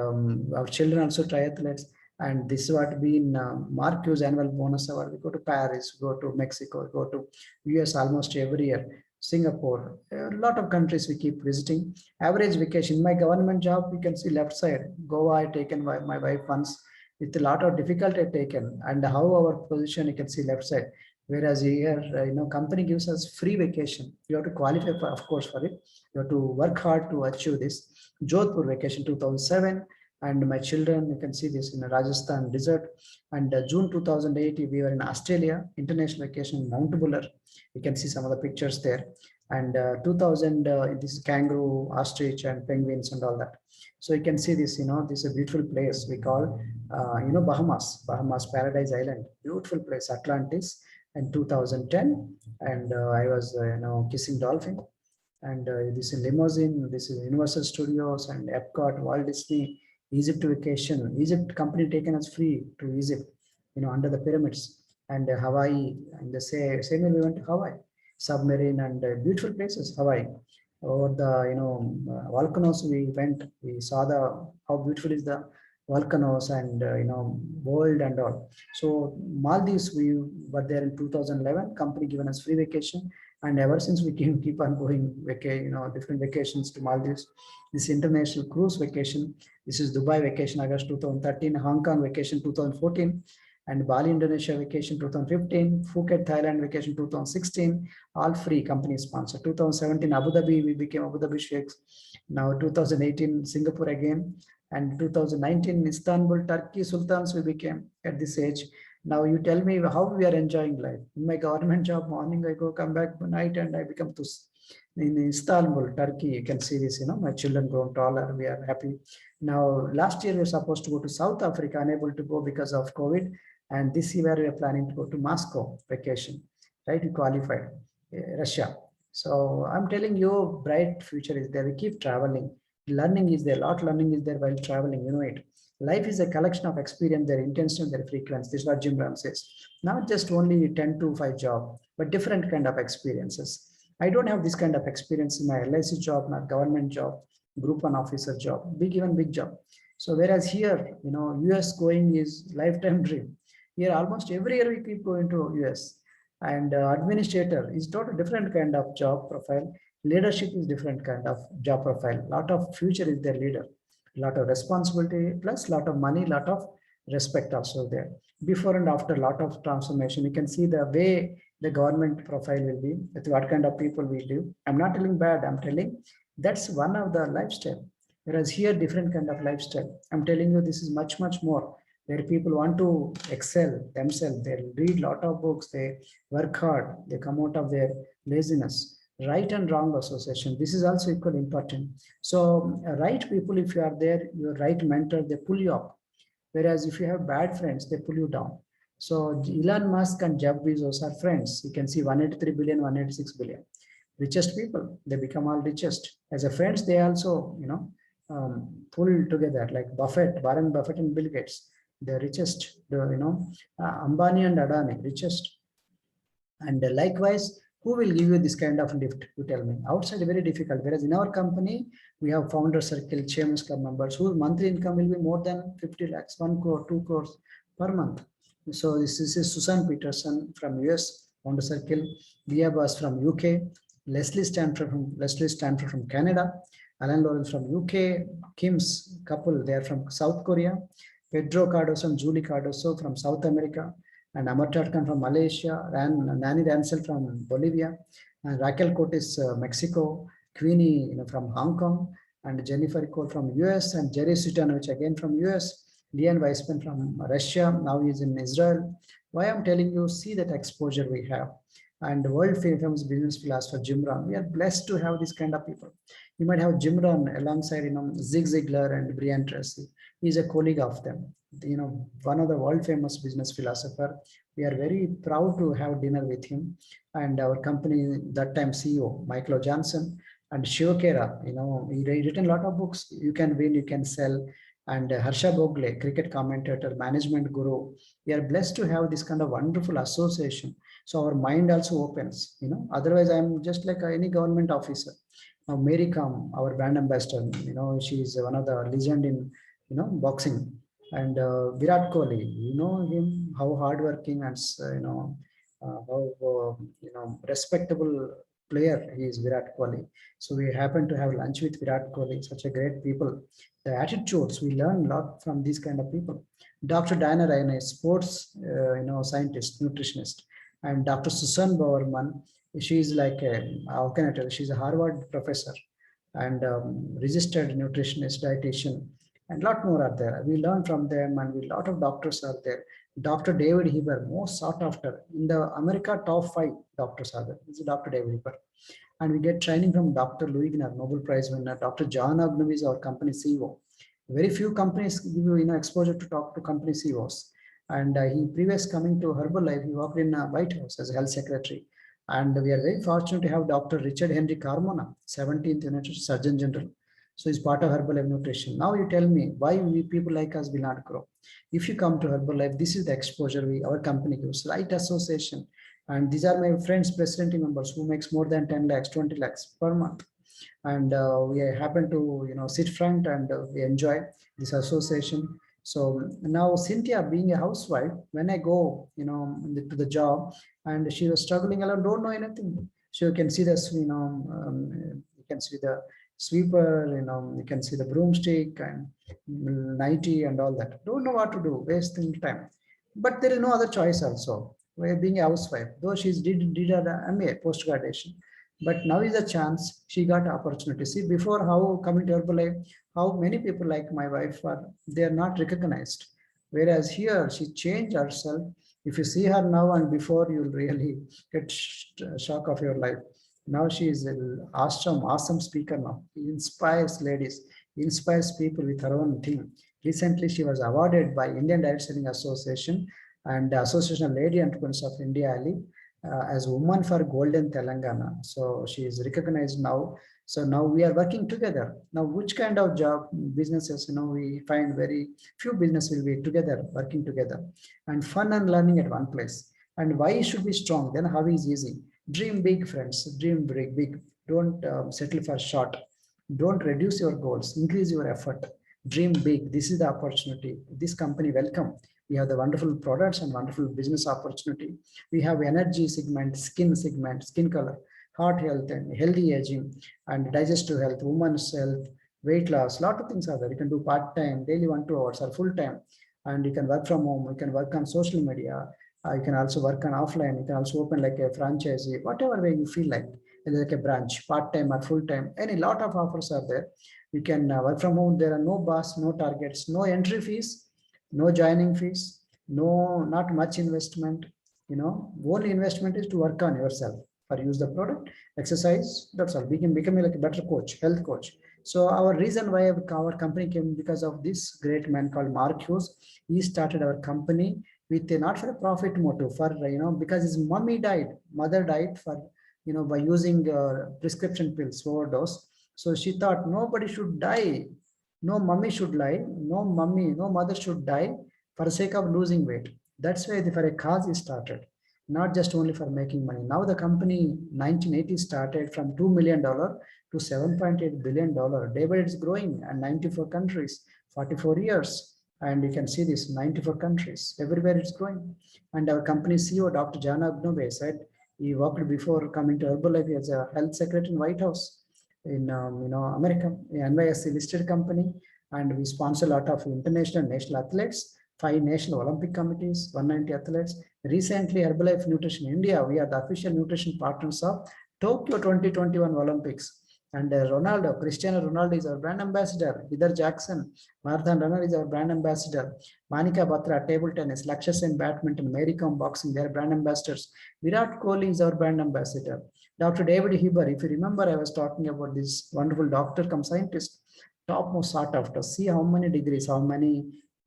our children also triathletes. And this is what been Marque's annual bonus award. We go to Paris, go to Mexico, go to US almost every year. Singapore, a lot of countries we keep visiting. Average vacation, my government job, we can see left side. Goa, I taken by my wife once with a lot of difficulty taken, and how our position, you can see left side. Whereas here, company gives us free vacation. You have to qualify for, of course, for it. You have to work hard to achieve this. Jodhpur vacation 2007, and my children, you can see this in the Rajasthan desert. And June 2008, we were in Australia, international vacation, Mount Buller. You can see some of the pictures there. And 2000, this is kangaroo, ostrich, and penguins and all that. So you can see this, this is a beautiful place we call, Bahamas Paradise Island, beautiful place, Atlantis, in 2010. And I was, kissing dolphin. And this is limousine, this is Universal Studios and Epcot, Walt Disney, Egypt vacation. Egypt company taken us free to Egypt, under the pyramids, and Hawaii, and the same way we went to Hawaii, submarine, and beautiful places, Hawaii. Over the volcanoes we went, we saw how beautiful is the volcanoes, and world and all. So Maldives, we were there in 2011. Company given us free vacation, and ever since we keep on going different vacations to Maldives. This international cruise vacation. This is Dubai vacation, August 2013. Hong Kong vacation 2014. And Bali, Indonesia vacation 2015, Phuket, Thailand vacation 2016, all free, company sponsored. 2017, Abu Dhabi, we became Abu Dhabi Sheikhs. Now 2018, Singapore again, and 2019, Istanbul, Turkey Sultans we became at this age. Now you tell me how we are enjoying life. In my government job, morning I go, come back night, and I become to in Istanbul, Turkey. You can see this, my children grown taller. We are happy. Now, last year we were supposed to go to South Africa, unable to go because of COVID. And this year we are planning to go to Moscow vacation, right? We qualified, Russia. So I'm telling you, bright future is there. We keep traveling. Learning is there. A lot of learning is there while traveling. It. Life is a collection of experience, their intention, their frequency. This is what Jim Brown says. Not just only 10 to 5 job, but different kind of experiences. I don't have this kind of experience in my LIC job, not government job, group 1 officer job, big job. So whereas here, US going is lifetime dream. Here almost every year we keep going to US. And administrator is totally different kind of job profile. Leadership is different kind of job profile. Lot of future is their leader. Lot of responsibility plus lot of money, lot of respect also there. Before and after, lot of transformation. You can see the way the government profile will be, with what kind of people we live. I'm not telling bad, I'm telling that's one of the lifestyle. Whereas here, different kind of lifestyle. I'm telling you, this is much, much more, where people want to excel themselves. They read a lot of books, they work hard, they come out of their laziness. Right and wrong association. This is also equally important. So right people, if you are there, your right mentor, they pull you up. Whereas if you have bad friends, they pull you down. So Elon Musk and Jeff Bezos are friends. You can see 183 billion, 186 billion. Richest people, they become all richest. As a friends, they also, pull together, like Warren Buffett and Bill Gates. The richest, Ambani and Adani, richest. And likewise, who will give you this kind of lift? You tell me. Outside, very difficult. Whereas in our company, we have founder circle, chairman's club members whose monthly income will be more than 50 lakhs, 1 crore, 2 crores per month. So this is Susan Peterson from US, founder circle. Via Bas from UK. Leslie Stanford from Canada. Alan Lawrence from UK. Kim's couple, they are from South Korea. Pedro Cardoso and Julie Cardoso from South America. And Amar Tatkan from Malaysia, Nani Ransel from Bolivia, and Raquel Cotes, Mexico, Queenie from Hong Kong, and Jennifer Cole from US, and Jerry Sutanovich again from US, Leon Weissman from Russia, now he's in Israel. Why I'm telling you, see that exposure we have. and world famous business philosopher Jim Rohn. We are blessed to have this kind of people. You might have Jim Rohn alongside, Zig Ziglar and Brian Tracy. He's a colleague of them. One of the world famous business philosopher. We are very proud to have dinner with him, and our company that time CEO Michael Johnson and Shiv Khera. He written a lot of books. You can win, you can sell. And Harsha Bogle, cricket commentator, management guru. We are blessed to have this kind of wonderful association, so our mind also opens. Otherwise I'm just like any government officer. Now Mary Kam, our brand ambassador, she is one of the legend in boxing. And Virat Kohli, you know him, how hardworking and how respectable player he is, Virat Kohli. So we happened to have lunch with Virat Kohli, such a great people. The attitudes, we learn a lot from these kind of people. Dr. Diana Ryan, a sports scientist, nutritionist, and Dr. Susan Bowerman, she is like how can I tell? She's a Harvard professor and registered nutritionist, dietitian, and a lot more are there. We learn from them, and a lot of doctors are there. Dr. David Heber, most sought after in the America top 5 doctors are there. This is Dr. David Heber. And we get training from Dr. Louis Gnar, Nobel Prize winner. Dr. John Agnew is our company CEO. Very few companies give you exposure to talk to company CEOs. And he previous coming to Herbalife, he worked in White House as a health secretary. And we are very fortunate to have Dr. Richard Henry Carmona, 17th United States Surgeon General. So he's part of Herbalife Nutrition. Now you tell me why we people like us will not grow. If you come to Herbalife, this is the exposure our company gives, right association. And these are my friends, president members who makes more than 10 lakhs, 20 lakhs per month. And we happen to, sit front and we enjoy this association. So now Cynthia being a housewife, when I go, to the job, and she was struggling alone, don't know anything. So you can see this, you can see the sweeper, you can see the broomstick and nighty and all that. Don't know what to do, wasting time. But there is no other choice also. We're being a housewife, though she did her MA post graduation. But now is a chance. She got opportunity. See, before how coming to Herbalife, how many people like my wife are, they are not recognized. Whereas here, she changed herself. If you see her now and before, you'll really get shock of your life. Now she is an awesome speaker now. He inspires ladies, inspires people with her own thing. Recently, she was awarded by Indian Diet Selling Association and the Association of Lady Entrepreneurs of India, Ali, as Woman for Golden Telangana. So she is recognized now. So now we are working together. Now, which kind of job businesses, we find very few business will be together, working together, and fun and learning at one place. And why should be strong? Then how is easy? Dream big, friends. Dream big. Don't settle for short. Don't reduce your goals. Increase your effort. Dream big. This is the opportunity. This company welcome. We have the wonderful products and wonderful business opportunity. We have energy segment, skin color, heart health and healthy aging, and digestive health, women's health, weight loss. Lot of things are there. You can do part-time, daily 1-2 hours or full-time. And you can work from home. You can work on social media. You can also work on offline. You can also open like a franchisee, whatever way you feel like a branch, part-time or full-time. Any lot of offers are there. You can work from home. There are no boss, no targets, no entry fees, no joining fees, not much investment. Only investment is to work on yourself, or use the product, exercise. That's all. We can become like a better coach, health coach. So our reason why our company came because of this great man called Mark Hughes. He started our company with not for a profit motive, for because his mother died for by using prescription pills overdose. So she thought nobody should die. No mummy should lie. No mother should die for the sake of losing weight. That's why for a cause he started, not just only for making money. Now the company 1980 started from $2 million to $7.8 billion. Day by day it's growing, and 94 countries, 44 years. And you can see this 94 countries, everywhere it's growing. And our company CEO, Dr. John Agnew, said he worked before coming to Herbalife as a health secretary in White House in America, NYSE listed company, and we sponsor a lot of international and national athletes, 5 national Olympic committees, 190 athletes. Recently, Herbalife Nutrition India, we are the official nutrition partners of Tokyo 2021 Olympics. And Ronaldo, Cristiano Ronaldo is our brand ambassador. Heather Jackson, Marathon runner is our brand ambassador. Manika Batra, table tennis. Lakshya Sen, badminton. Mary Kom, boxing, they are brand ambassadors. Virat Kohli is our brand ambassador. Dr. David Heber, if you remember, I was talking about this wonderful doctor come scientist, topmost sought after. See how many degrees, how many,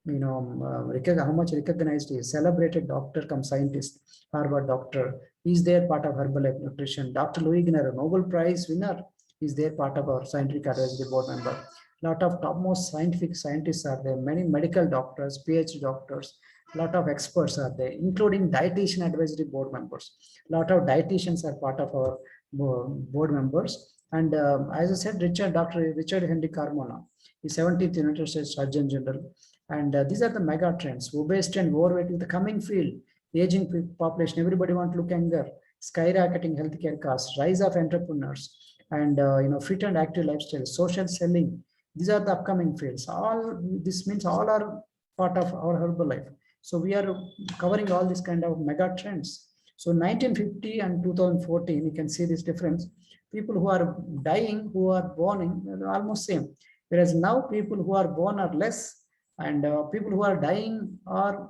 how much recognized he is. Celebrated doctor come scientist, Harvard doctor. Is there part of Herbalife Nutrition. Dr. Louis Ginner, Nobel Prize winner, is there part of our scientific advisory board member. Lot of topmost scientific scientists are there, many medical doctors, PhD doctors, lot of experts are there, including dietitian advisory board members. Lot of dietitians are part of our board members. And as I said, Dr. Richard Henry Carmona, the 17th United States Surgeon General. And these are the mega trends. Obesity and overweight is the coming field. The aging population, everybody want to look younger. Skyrocketing healthcare costs, rise of entrepreneurs, and fit and active lifestyle, social selling. These are the upcoming fields. All this means all are part of our Herbalife. So we are covering all these kind of mega trends. So 1950 and 2014, you can see this difference. People who are dying, who are born, almost same. Whereas now people who are born are less, and people who are dying are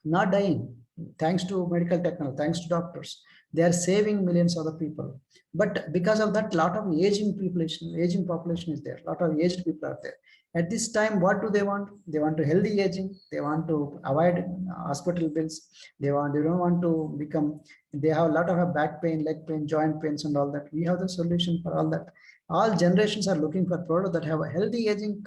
not dying, thanks to medical technology, thanks to doctors. They are saving millions of the people. But because of that, lot of aging population is there. Lot of aged people are there. At this time, what do they want? They want to healthy aging. They want to avoid hospital bills. They don't want to become. They have a lot of back pain, leg pain, joint pains, and all that. We have the solution for all that. All generations are looking for products that have a healthy aging,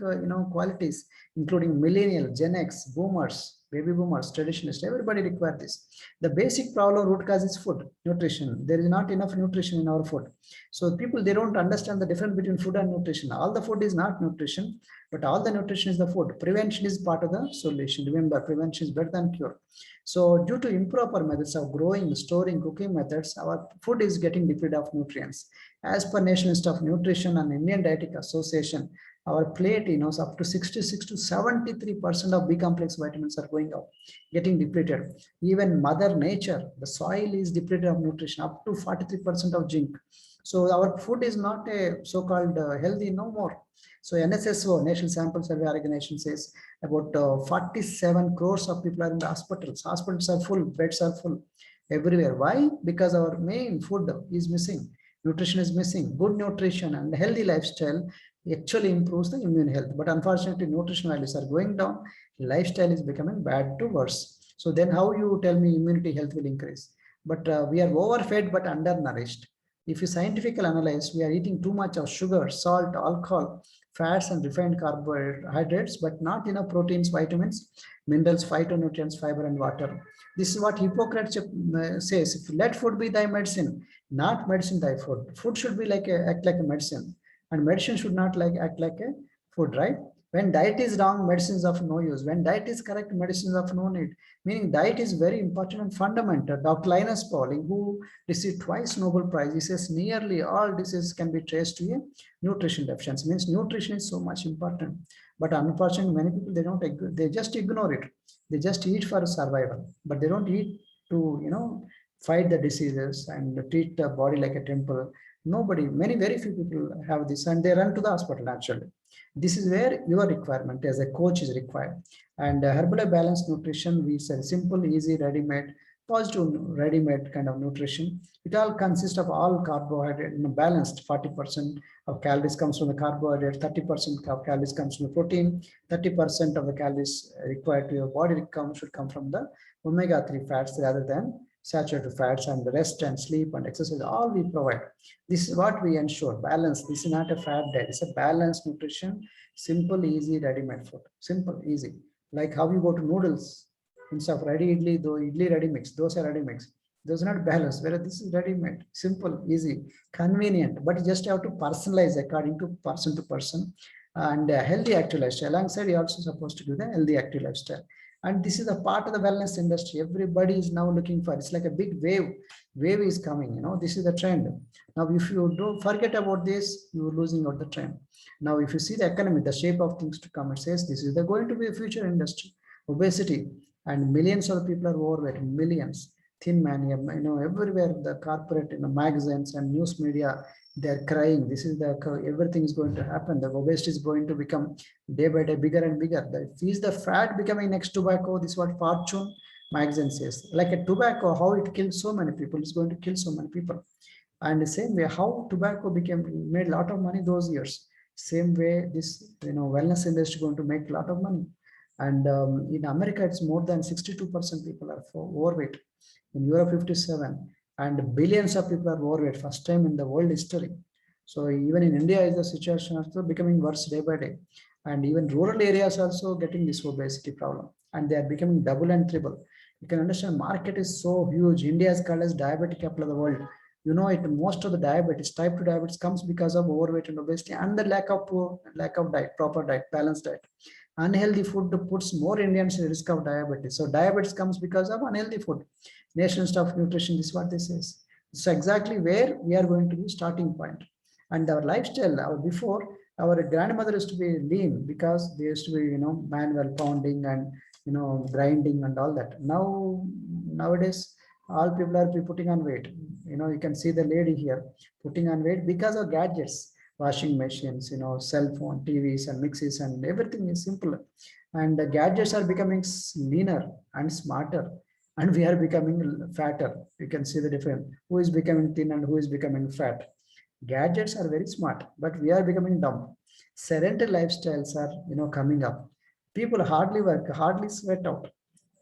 qualities, including millennial, Gen X, boomers, baby boomers, traditionalists. Everybody require this. The basic problem root cause is food, nutrition. There is not enough nutrition in our food. So people, they don't understand the difference between food and nutrition. All the food is not nutrition, but all the nutrition is the food. Prevention is part of the solution. Remember, prevention is better than cure. So due to improper methods of growing, storing, cooking methods, our food is getting depleted of nutrients. As per National Institute of Nutrition and Indian Dietetic Association, our plate, up to 66 to 73% of B complex vitamins are going out, getting depleted. Even Mother Nature, the soil is depleted of nutrition, up to 43% of zinc. So our food is not a so-called healthy no more. So NSSO, National Sample Survey Organization, says about 47 crores of people are in the hospitals. Hospitals are full, beds are full everywhere. Why? Because our main food is missing. Nutrition is missing. Good nutrition and healthy lifestyle actually improves the immune health. But unfortunately, nutrition values are going down. Lifestyle is becoming bad to worse. So then how you tell me immunity health will increase? But we are overfed but undernourished. If you scientifically analyze, we are eating too much of sugar, salt, alcohol, fats, and refined carbohydrates, but not enough proteins, vitamins, minerals, phytonutrients, fiber, and water. This is what Hippocrates says. If let food be thy medicine, not medicine thy food. Food should be act like a medicine, and medicine should not act like a food, right? When diet is wrong, medicine is of no use. When diet is correct, medicine is of no need. Meaning diet is very important and fundamental. Dr. Linus Pauling, who received twice Nobel Prize, he says nearly all diseases can be traced to a nutrition deficiency. Means nutrition is so much important. But unfortunately, many people, they just ignore it. They just eat for survival, but they don't eat to, fight the diseases and treat the body like a temple. Very few people have this, and they run to the hospital actually. This is where your requirement as a coach is required. And Herbalife Balanced Nutrition, we sell simple, easy, ready-made, positive, ready-made kind of nutrition. It all consists of all carbohydrate, balanced. 40% of calories comes from the carbohydrate, 30% of calories comes from the protein, 30% of the calories required to your body should come from the omega-3 fats rather than saturated fats, and the rest and sleep and exercise, all we provide. This is what we ensure, balance. This is not a fat diet, it's a balanced nutrition, simple, easy, ready-made food. Simple, easy. Like how you go to noodles, instead of ready idli, though idli ready mix, those are ready mix. Those are not balanced, whereas this is ready-made, simple, easy, convenient, but you just have to personalize according to person. And healthy active lifestyle. Alongside, you're also supposed to do the healthy active lifestyle. And this is a part of the wellness industry. Everybody is now looking for, it's like a big wave is coming, this is the trend. Now, if you don't forget about this, you're losing out the trend. Now, if you see the economy, the shape of things to come, it says this is going to be a future industry. Obesity, and millions of people are overweight, millions. Thin mania, everywhere the corporate, magazines and news media, They're crying. This is the everything is going to happen. The obesity is going to become day by day bigger and bigger. Is the fat becoming next tobacco? This is what Fortune magazine says. Like a tobacco, how it kills so many people, it's going to kill so many people. And the same way, how tobacco became made a lot of money those years. Same way, this wellness industry going to make a lot of money. And in America, it's more than 62% people are overweight. In Europe, 57, and billions of people are overweight. First time in the world history. So even in India, is the situation also becoming worse day by day, and even rural areas also getting this obesity problem, and they are becoming double and triple. You can understand market is so huge. India is called as diabetic capital of the world. You know it. Most of the diabetes, type 2 diabetes, comes because of overweight and obesity and the lack of diet, proper diet, balanced diet. Unhealthy food puts more Indians at risk of diabetes. So diabetes comes because of unhealthy food. Nation of Nutrition, this is what this is. It's exactly where we are going to be starting point. And our lifestyle, before, our grandmother used to be lean because they used to be, manual pounding and, grinding and all that. Nowadays, all people are putting on weight. You can see the lady here putting on weight because of gadgets, washing machines, cell phone, TVs and mixes, and everything is simpler. And the gadgets are becoming leaner and smarter, and we are becoming fatter. You can see the difference. Who is becoming thin and who is becoming fat? Gadgets are very smart, but we are becoming dumb. Sedentary lifestyles are, coming up. People hardly work, hardly sweat out.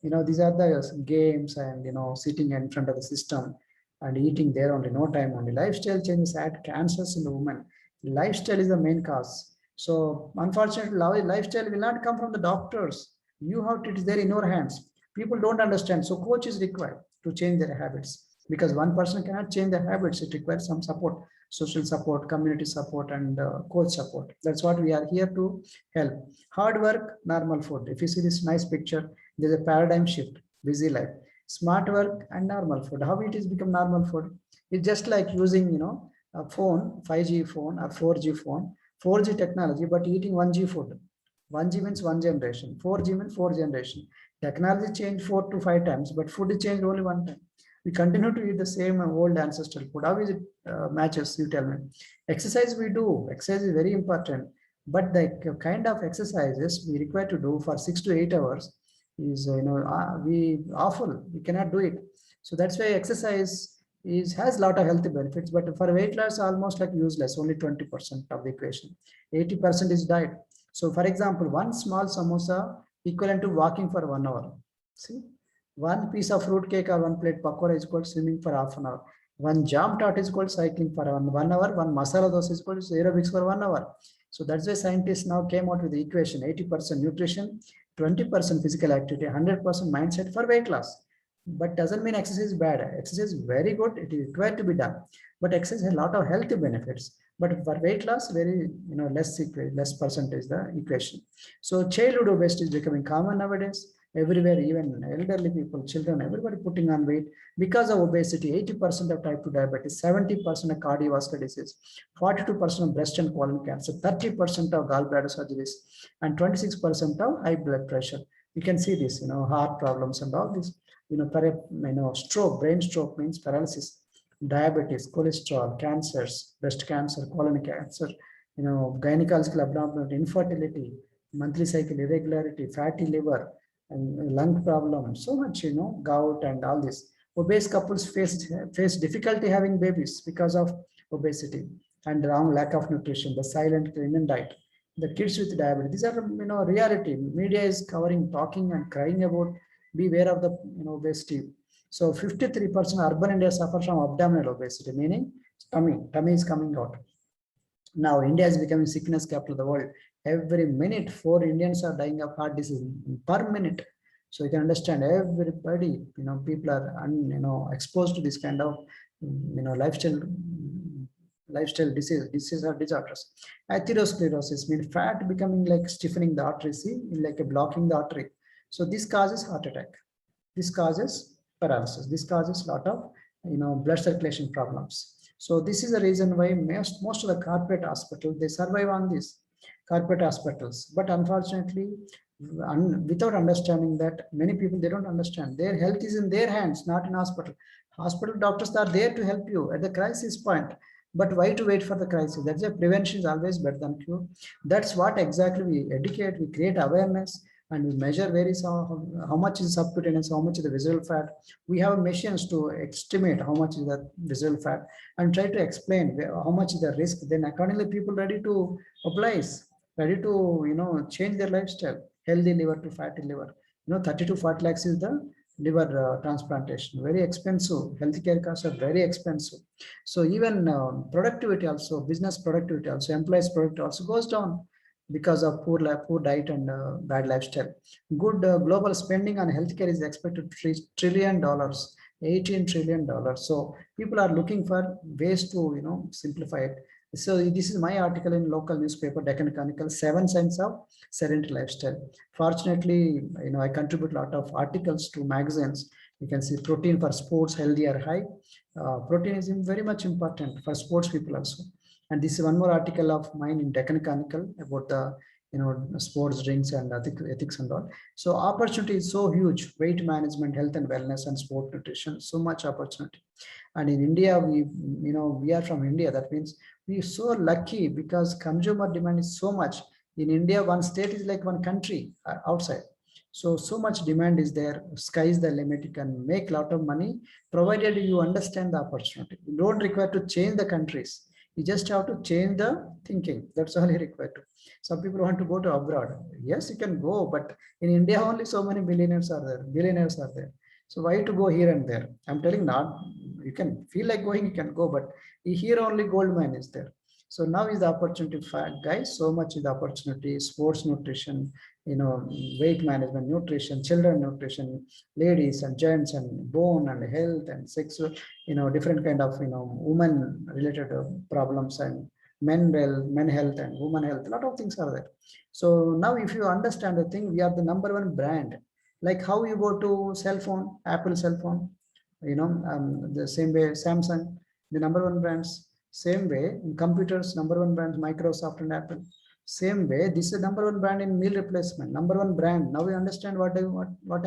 These are the games and, sitting in front of the system and eating there only, no time only. Lifestyle changes add cancers in the woman. Lifestyle is the main cause. So unfortunately, lifestyle will not come from the doctors. You have to, it is there in your hands. People don't understand. So coach is required to change their habits, because one person cannot change their habits. It requires some support, social support, community support, and coach support. That's what we are here to help. Hard work, normal food. If you see this nice picture, there's a paradigm shift, busy life, smart work and normal food. How it is become normal food? It's just like using, a phone, 5G phone or 4G phone, 4G technology, but eating 1G food. 1G means one generation, 4G means four generation. Technology changed 4 to 5 times, but food is changed only one time. We continue to eat the same old ancestral food. How is it matches? You tell me. Exercise we do. Exercise is very important, but the kind of exercises we require to do for 6 to 8 hours is, we awful. We cannot do it. So that's why exercise has a lot of healthy benefits, but for weight loss, almost like useless. Only 20% of the equation. 80% is diet. So, for example, one small samosa equivalent to walking for 1 hour. See, one piece of fruit cake or one plate pakora is called swimming for half an hour. One jam tart is called cycling for 1 hour. One masala dosa is called aerobics for 1 hour. So that's why scientists now came out with the equation: 80% nutrition, 20% physical activity, 100% mindset for weight loss. But doesn't mean exercise is bad. Exercise is very good. It is required to be done. But exercise has a lot of health benefits. But for weight loss, very less percentage the equation. So childhood obesity is becoming common nowadays. Everywhere, even elderly people, children, everybody putting on weight because of obesity. 80% of type 2 diabetes, 70% of cardiovascular disease, 42% of breast and colon cancer, 30% of gallbladder surgeries, and 26% of high blood pressure. You can see this, heart problems and all this. Stroke, brain stroke means paralysis, diabetes, cholesterol, cancers, breast cancer, colon cancer, gynecological abnormality, infertility, monthly cycle irregularity, fatty liver, and lung problem, so much, gout and all this. Obese couples face difficulty having babies because of obesity and wrong lack of nutrition, the silent Indian diet. The kids with diabetes, these are, reality. Media is covering, talking and crying about, beware of the, obesity. So 53% urban India suffer from abdominal obesity, meaning tummy is coming out. Now India is becoming sickness capital of the world. Every minute, 4 Indians are dying of heart disease per minute. So you can understand everybody, people are, exposed to this kind of, lifestyle disease or disorders. Atherosclerosis means fat becoming like stiffening the artery, see, like a blocking the artery. So this causes heart attack. This causes paralysis. This causes a lot of, blood circulation problems. So this is the reason why most of the corporate hospitals, they survive on this, corporate hospitals. But unfortunately, without understanding that, many people, they don't understand. Their health is in their hands, not in hospital. Hospital doctors are there to help you at the crisis point. But why to wait for the crisis? That's a prevention is always better than cure. That's what exactly we educate, we create awareness, and we measure how much is subcutaneous, how much is the visceral fat. We have machines to estimate how much is the visceral fat and try to explain how much is the risk. Then accordingly, people ready to oblige, ready to change their lifestyle, healthy liver to fatty liver. 30 to 40 lakhs is the liver transplantation. Very expensive. Healthcare costs are very expensive. So even productivity also, business productivity also, employees productivity also goes down because of poor diet and bad lifestyle. Good global spending on healthcare is expected to reach $1 trillion, $18 trillion. So people are looking for ways to simplify it. So this is my article in local newspaper Deccan Chronicle, 7 signs of sedentary lifestyle. Fortunately, I contribute a lot of articles to magazines. You can see protein for sports, healthy or high. Protein is very much important for sports people also. And this is one more article of mine in Deccan Chronicle about the sports drinks and ethics and all. So opportunity is so huge: weight management, health and wellness, and sport nutrition. So much opportunity. And in India, we are from India. That means we are so lucky because consumer demand is so much. In India, one state is like one country outside. So much demand is there. Sky is the limit. You can make a lot of money provided you understand the opportunity. You don't require to change the countries. You just have to change the thinking. That's all you require to. Some people want to go to abroad. Yes, you can go, but in India only so many billionaires are there. Billionaires are there. So why to go here and there? I'm telling not. You can feel like going, you can go, but here only gold mine is there. So now is the opportunity, guys. So much is the opportunity. Sports nutrition, weight management, nutrition, children nutrition, ladies and gents, and bone and health and sexual, different kind of women related problems, and men health and women health. A lot of things are there. So now, if you understand the thing, we are the number one brand. Like how you go to cell phone, Apple cell phone, the same way Samsung, the number one brands. Same way in computers, number one brands Microsoft and Apple. Same way, this is the number one brand in meal replacement, number one brand. Now we understand what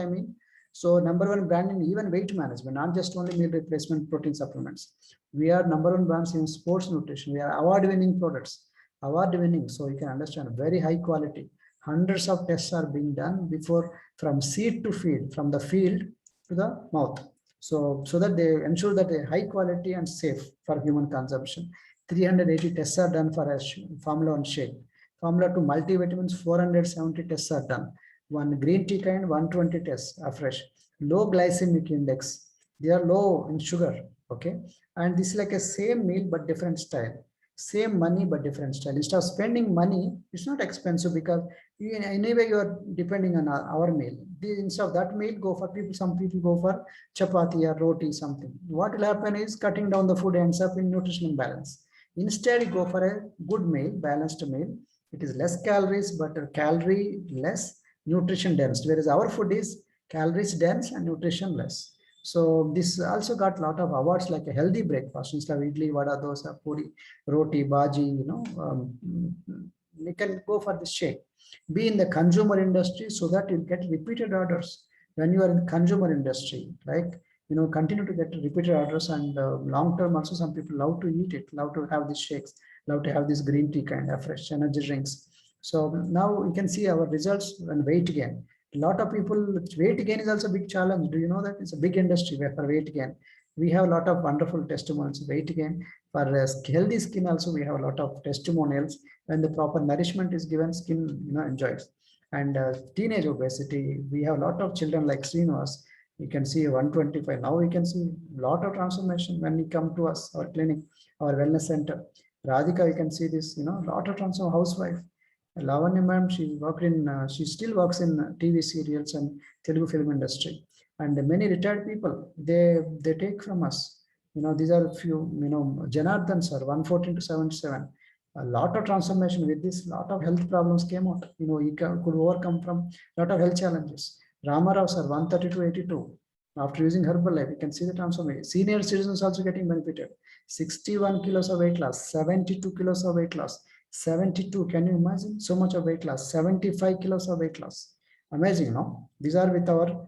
I mean. So number one brand in even weight management, not just only meal replacement protein supplements. We are number one brands in sports nutrition. We are award-winning products, award-winning. So you can understand very high quality. Hundreds of tests are being done before, from seed to feed, from the field to the mouth. So that they ensure that they high quality and safe for human consumption. 380 tests are done for a formula 1 shake. Formula 2 multivitamins, 470 tests are done. One green tea kind, 120 tests afresh. Low glycemic index. They are low in sugar. Okay. And this is like a same meal but different style. Same money but different style. Instead of spending money, it's not expensive because anyway you are depending on our meal. Instead of that meal, go for people. Some people go for chapati or roti, something. What will happen is cutting down the food ends up in nutritional balance. Instead, you go for a good meal, balanced meal. It is less calories, but calorie less, nutrition dense. Whereas our food is calories dense and nutrition less. So this also got a lot of awards, like a healthy breakfast instead of idli, vada, dosa, puri, roti, bhaji. You can go for this shake. Be in the consumer industry so that you get repeated orders. When you are in consumer industry, like continue to get repeated orders, and long term also some people love to eat it, love to have these shakes, love to have this green tea kind of fresh energy drinks. So now you can see our results and weight gain. A lot of people, weight gain is also a big challenge. Do you know that it's a big industry where for weight gain? We have a lot of wonderful testimonials. Weight gain for healthy skin also, we have a lot of testimonials. When the proper nourishment is given, skin enjoys. And teenage obesity, we have a lot of children like Srinivas. You can see 125. Now we can see a lot of transformation when we come to us, our clinic, our wellness center. Radhika, you can see this, lot of transformation. Housewife. Lavanya ma'am, she still works in TV serials and Telugu film industry. And many retired people, they take from us. These are a few, Janardhan sir, 114 to 77. A lot of transformation with this, lot of health problems came out. He could overcome from a lot of health challenges. Ramarao sir, 130 to 82. After using Herbalife, you can see the transformation. Senior citizens also getting benefited. 61 kilos of weight loss, 72 kilos of weight loss. 72, can you imagine? So much of weight loss. 75 kilos of weight loss. Amazing, no? These are with our,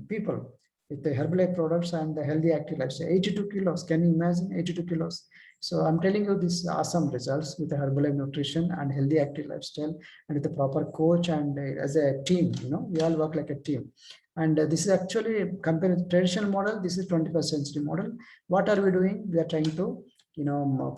people with the Herbalife products and the healthy active lifestyle. 82 kilos, can you imagine? 82 kilos. So I'm telling you this awesome results with the Herbalife nutrition and healthy active lifestyle and with the proper coach and as a team, we all work like a team. And this is actually compared with traditional model. This is 21st century model. What are we doing? We are trying to,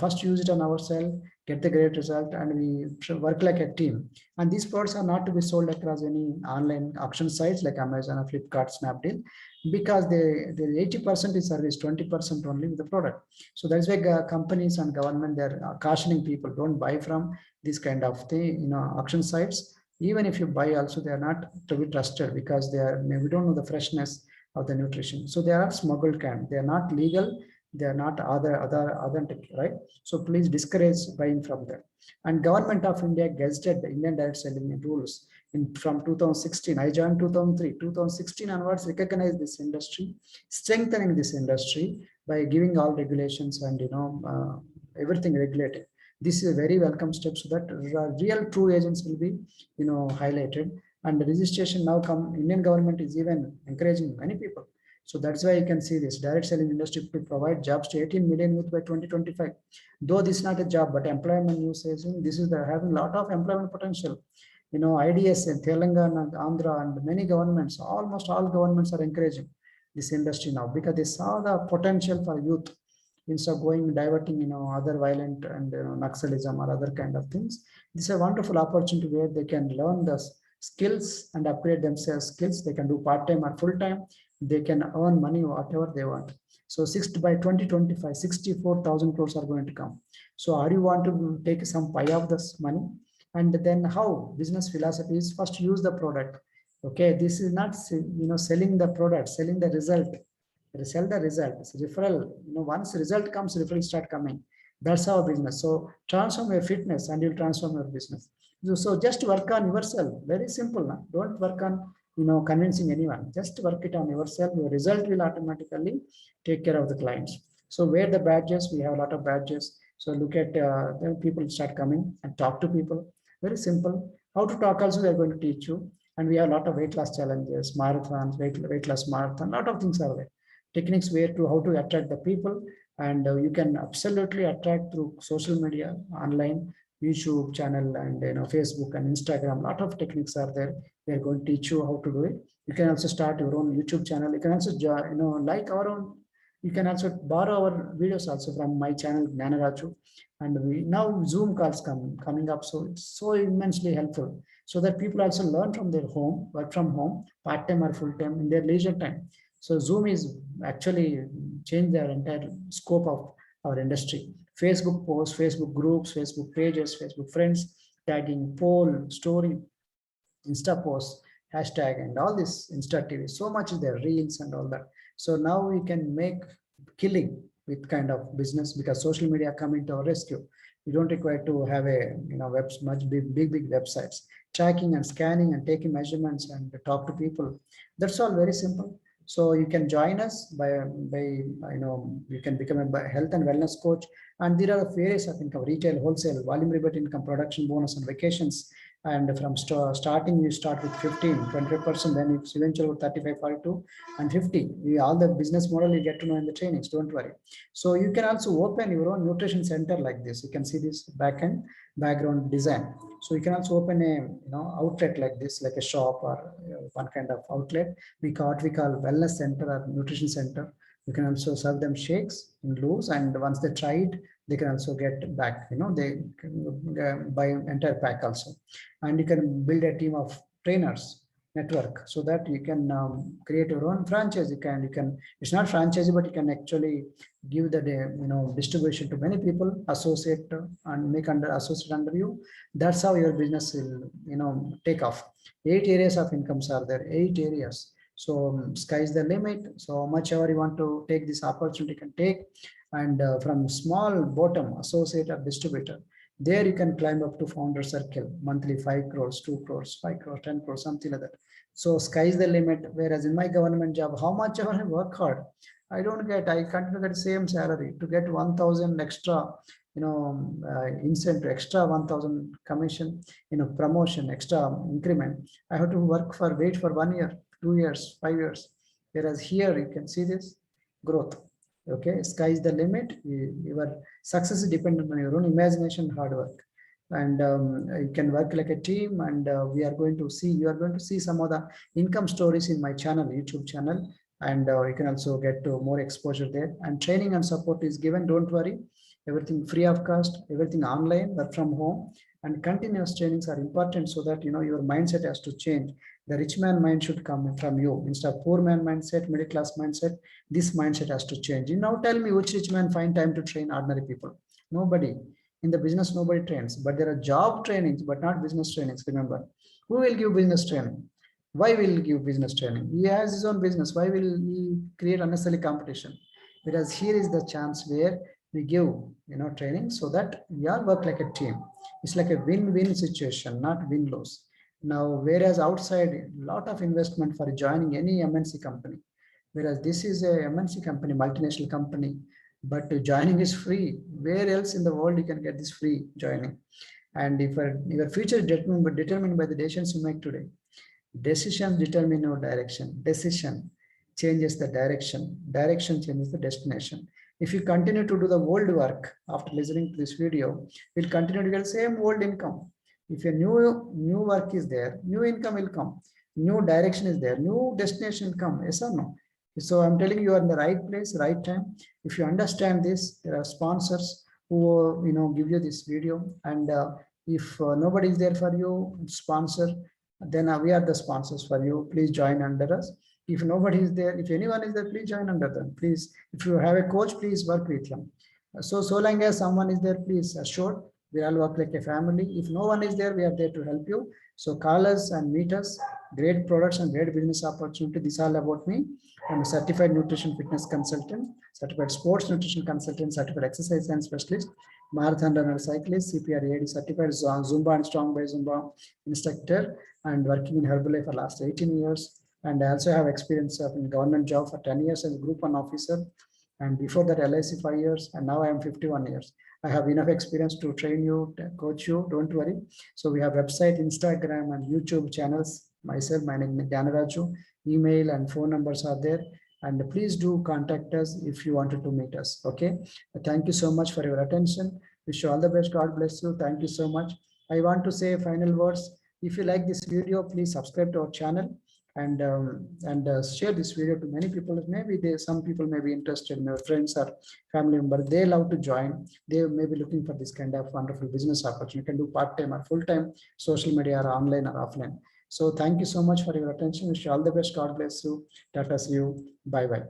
first use it on ourselves, get the great result, and we work like a team. And these products are not to be sold across any online auction sites like Amazon or Flipkart, Snapdeal, because the 80% is service, 20% only with the product. So that's why companies and government, they're cautioning people, don't buy from this kind of thing, auction sites. Even if you buy also, they are not to be trusted because we don't know the freshness of the nutrition. So they are smuggled kind. They are not legal. They are not other authentic, right? So please discourage buying from them. And Government of India gazetted the Indian direct selling rules from 2016. I joined 2003. 2016 onwards, recognize this industry, strengthening this industry by giving all regulations and everything regulated. This is a very welcome step so that real true agents will be highlighted. And the registration now Indian government is even encouraging many people. So that's why you can see this direct selling industry to provide jobs to 18 million youth by 2025. Though this is not a job, but employment news says this is having a lot of employment potential. IDS in Telangana, Andhra, and many governments, almost all governments are encouraging this industry now because they saw the potential for youth instead of diverting, other violent and Naxalism or other kind of things. This is a wonderful opportunity where they can learn the skills and upgrade themselves skills. They can do part-time or full-time. They can earn money, whatever they want. So by 2025, 64,000 crores are going to come. So are you want to take some pie of this money? And then how business philosophy is first use the product. Okay, this is not selling the product, selling the result. Sell the result. It's referral. Once result comes, referral start coming. That's our business. So transform your fitness and you'll transform your business. So just work on yourself. Very simple. Now. Don't work on convincing anyone. Just work it on yourself. Your result will automatically take care of the clients. So wear the badges. We have a lot of badges. So look at then people start coming and talk to people. Very simple. How to talk also they're going to teach you. And we have a lot of weight loss challenges, marathons, weight loss marathon. A lot of things are there. Techniques where to how to attract the people, and you can absolutely attract through social media, online, YouTube channel, and Facebook and Instagram. A lot of techniques are there. We are going to teach you how to do it. You can also start your own YouTube channel. You can also like our own. You can also borrow our videos also from my channel Gnanaraju, and we now Zoom calls coming up. So it's so immensely helpful so that people also learn from their home, work from home, part time or full time in their leisure time. So Zoom is actually changed their entire scope of our industry. Facebook posts, Facebook groups, Facebook pages, Facebook friends, tagging, poll, story, Insta posts, hashtag, and all this Insta TV. So much is there, reels and all that. So now we can make killing with kind of business because social media coming to our rescue. You don't require to have a much big websites. Tracking and scanning and taking measurements and talk to people. That's all very simple. So you can join us by you can become a health and wellness coach. And there are various of income: retail, wholesale, volume rebate income, production bonus, and vacations. And from starting, you start with 15, 25%, then it's eventually 35, 42, and 50. All the business model you get to know in the trainings, don't worry. So you can also open your own nutrition center like this. You can see this background design. So you can also open a outlet like this, like a shop or one kind of outlet. We call wellness center or nutrition center. You can also serve them shakes in loose, and once they try it, they can also get back. They can buy entire pack also, and you can build a team of trainers network so that you can create your own franchise. You can. It's not franchise, but you can actually give the distribution to many people, associate and make associate under you. That's how your business will take off. 8 areas of incomes are there. 8 areas. So sky's the limit. So much ever you want to take this opportunity, you can take. And from small bottom associate or distributor, there you can climb up to founder circle, monthly 5 crores, 2 crores, 5 crores, 10 crores, something like that. So sky's the limit. Whereas in my government job, how much ever I work hard, I continue to get same salary. To get 1,000 extra, incentive, extra 1,000 commission, promotion, extra increment, I have to wait for 1 year, 2 years, 5 years. Whereas here you can see this growth. Okay, sky is the limit. Your success is dependent on your own imagination, hard work, and you can work like a team. And we are going to see, you are going to see some of the income stories in my channel, YouTube channel, and you can also get to more exposure there. And training and support is given. Don't worry, everything free of cost, everything online, work from home, and continuous trainings are important so that your mindset has to change. The rich man mind should come from you instead of poor man mindset, middle class mindset. This mindset has to change. You now tell me which rich man find time to train ordinary people? Nobody. In the business, nobody trains, but there are job trainings, but not business trainings. Remember, who will give business training? Why will he give business training? He has his own business. Why will he create unnecessary competition? Whereas here is the chance where we give training so that we all work like a team. It's like a win-win situation, not win-lose. Now, whereas outside, a lot of investment for joining any MNC company, whereas this is a MNC company, multinational company, but joining is free. Where else in the world you can get this free joining? And if your future is determined by the decisions you make today. Decisions determine your direction. Decision changes the direction. Direction changes the destination. If you continue to do the old work after listening to this video, you'll continue to get the same old income. If a new work is there, new income will come. New direction is there, new destination will come. Yes or no? So I'm telling you, are in the right place, right time. If you understand this, there are sponsors who give you this video, and if nobody is there for you, sponsor, then we are the sponsors for you. Please join under us. If nobody is there, if anyone is there, please join under them. Please, if you have a coach, please work with him. So long as someone is there, please assure we all work like a family. If no one is there, we are there to help you. So call us and meet us. Great products and great business opportunity. This is all about me. I'm a certified nutrition fitness consultant, certified sports nutrition consultant, certified exercise science specialist, marathon runner, cyclist, CPR AD certified Zumba and strong by Zumba instructor, and working in Herbalife for last 18 years. And I also have experience of in government job for 10 years as a group 1 officer. And before that, LIC 5 years, and now I am 51 years. I have enough experience to train you, to coach you, don't worry. So we have website, Instagram, and YouTube channels. Myself, my name is Dhanaraju. Email and phone numbers are there. And please do contact us if you wanted to meet us. Okay. Thank you so much for your attention. Wish you all the best. God bless you. Thank you so much. I want to say final words. If you like this video, please subscribe to our channel and share this video to many people. Maybe some people may be interested, your friends or family member, they love to join. They may be looking for this kind of wonderful business opportunity. You can do part-time or full-time, social media or online or offline. So thank you so much for your attention. Wish you all the best. God bless you. Tata, see you. Bye-bye.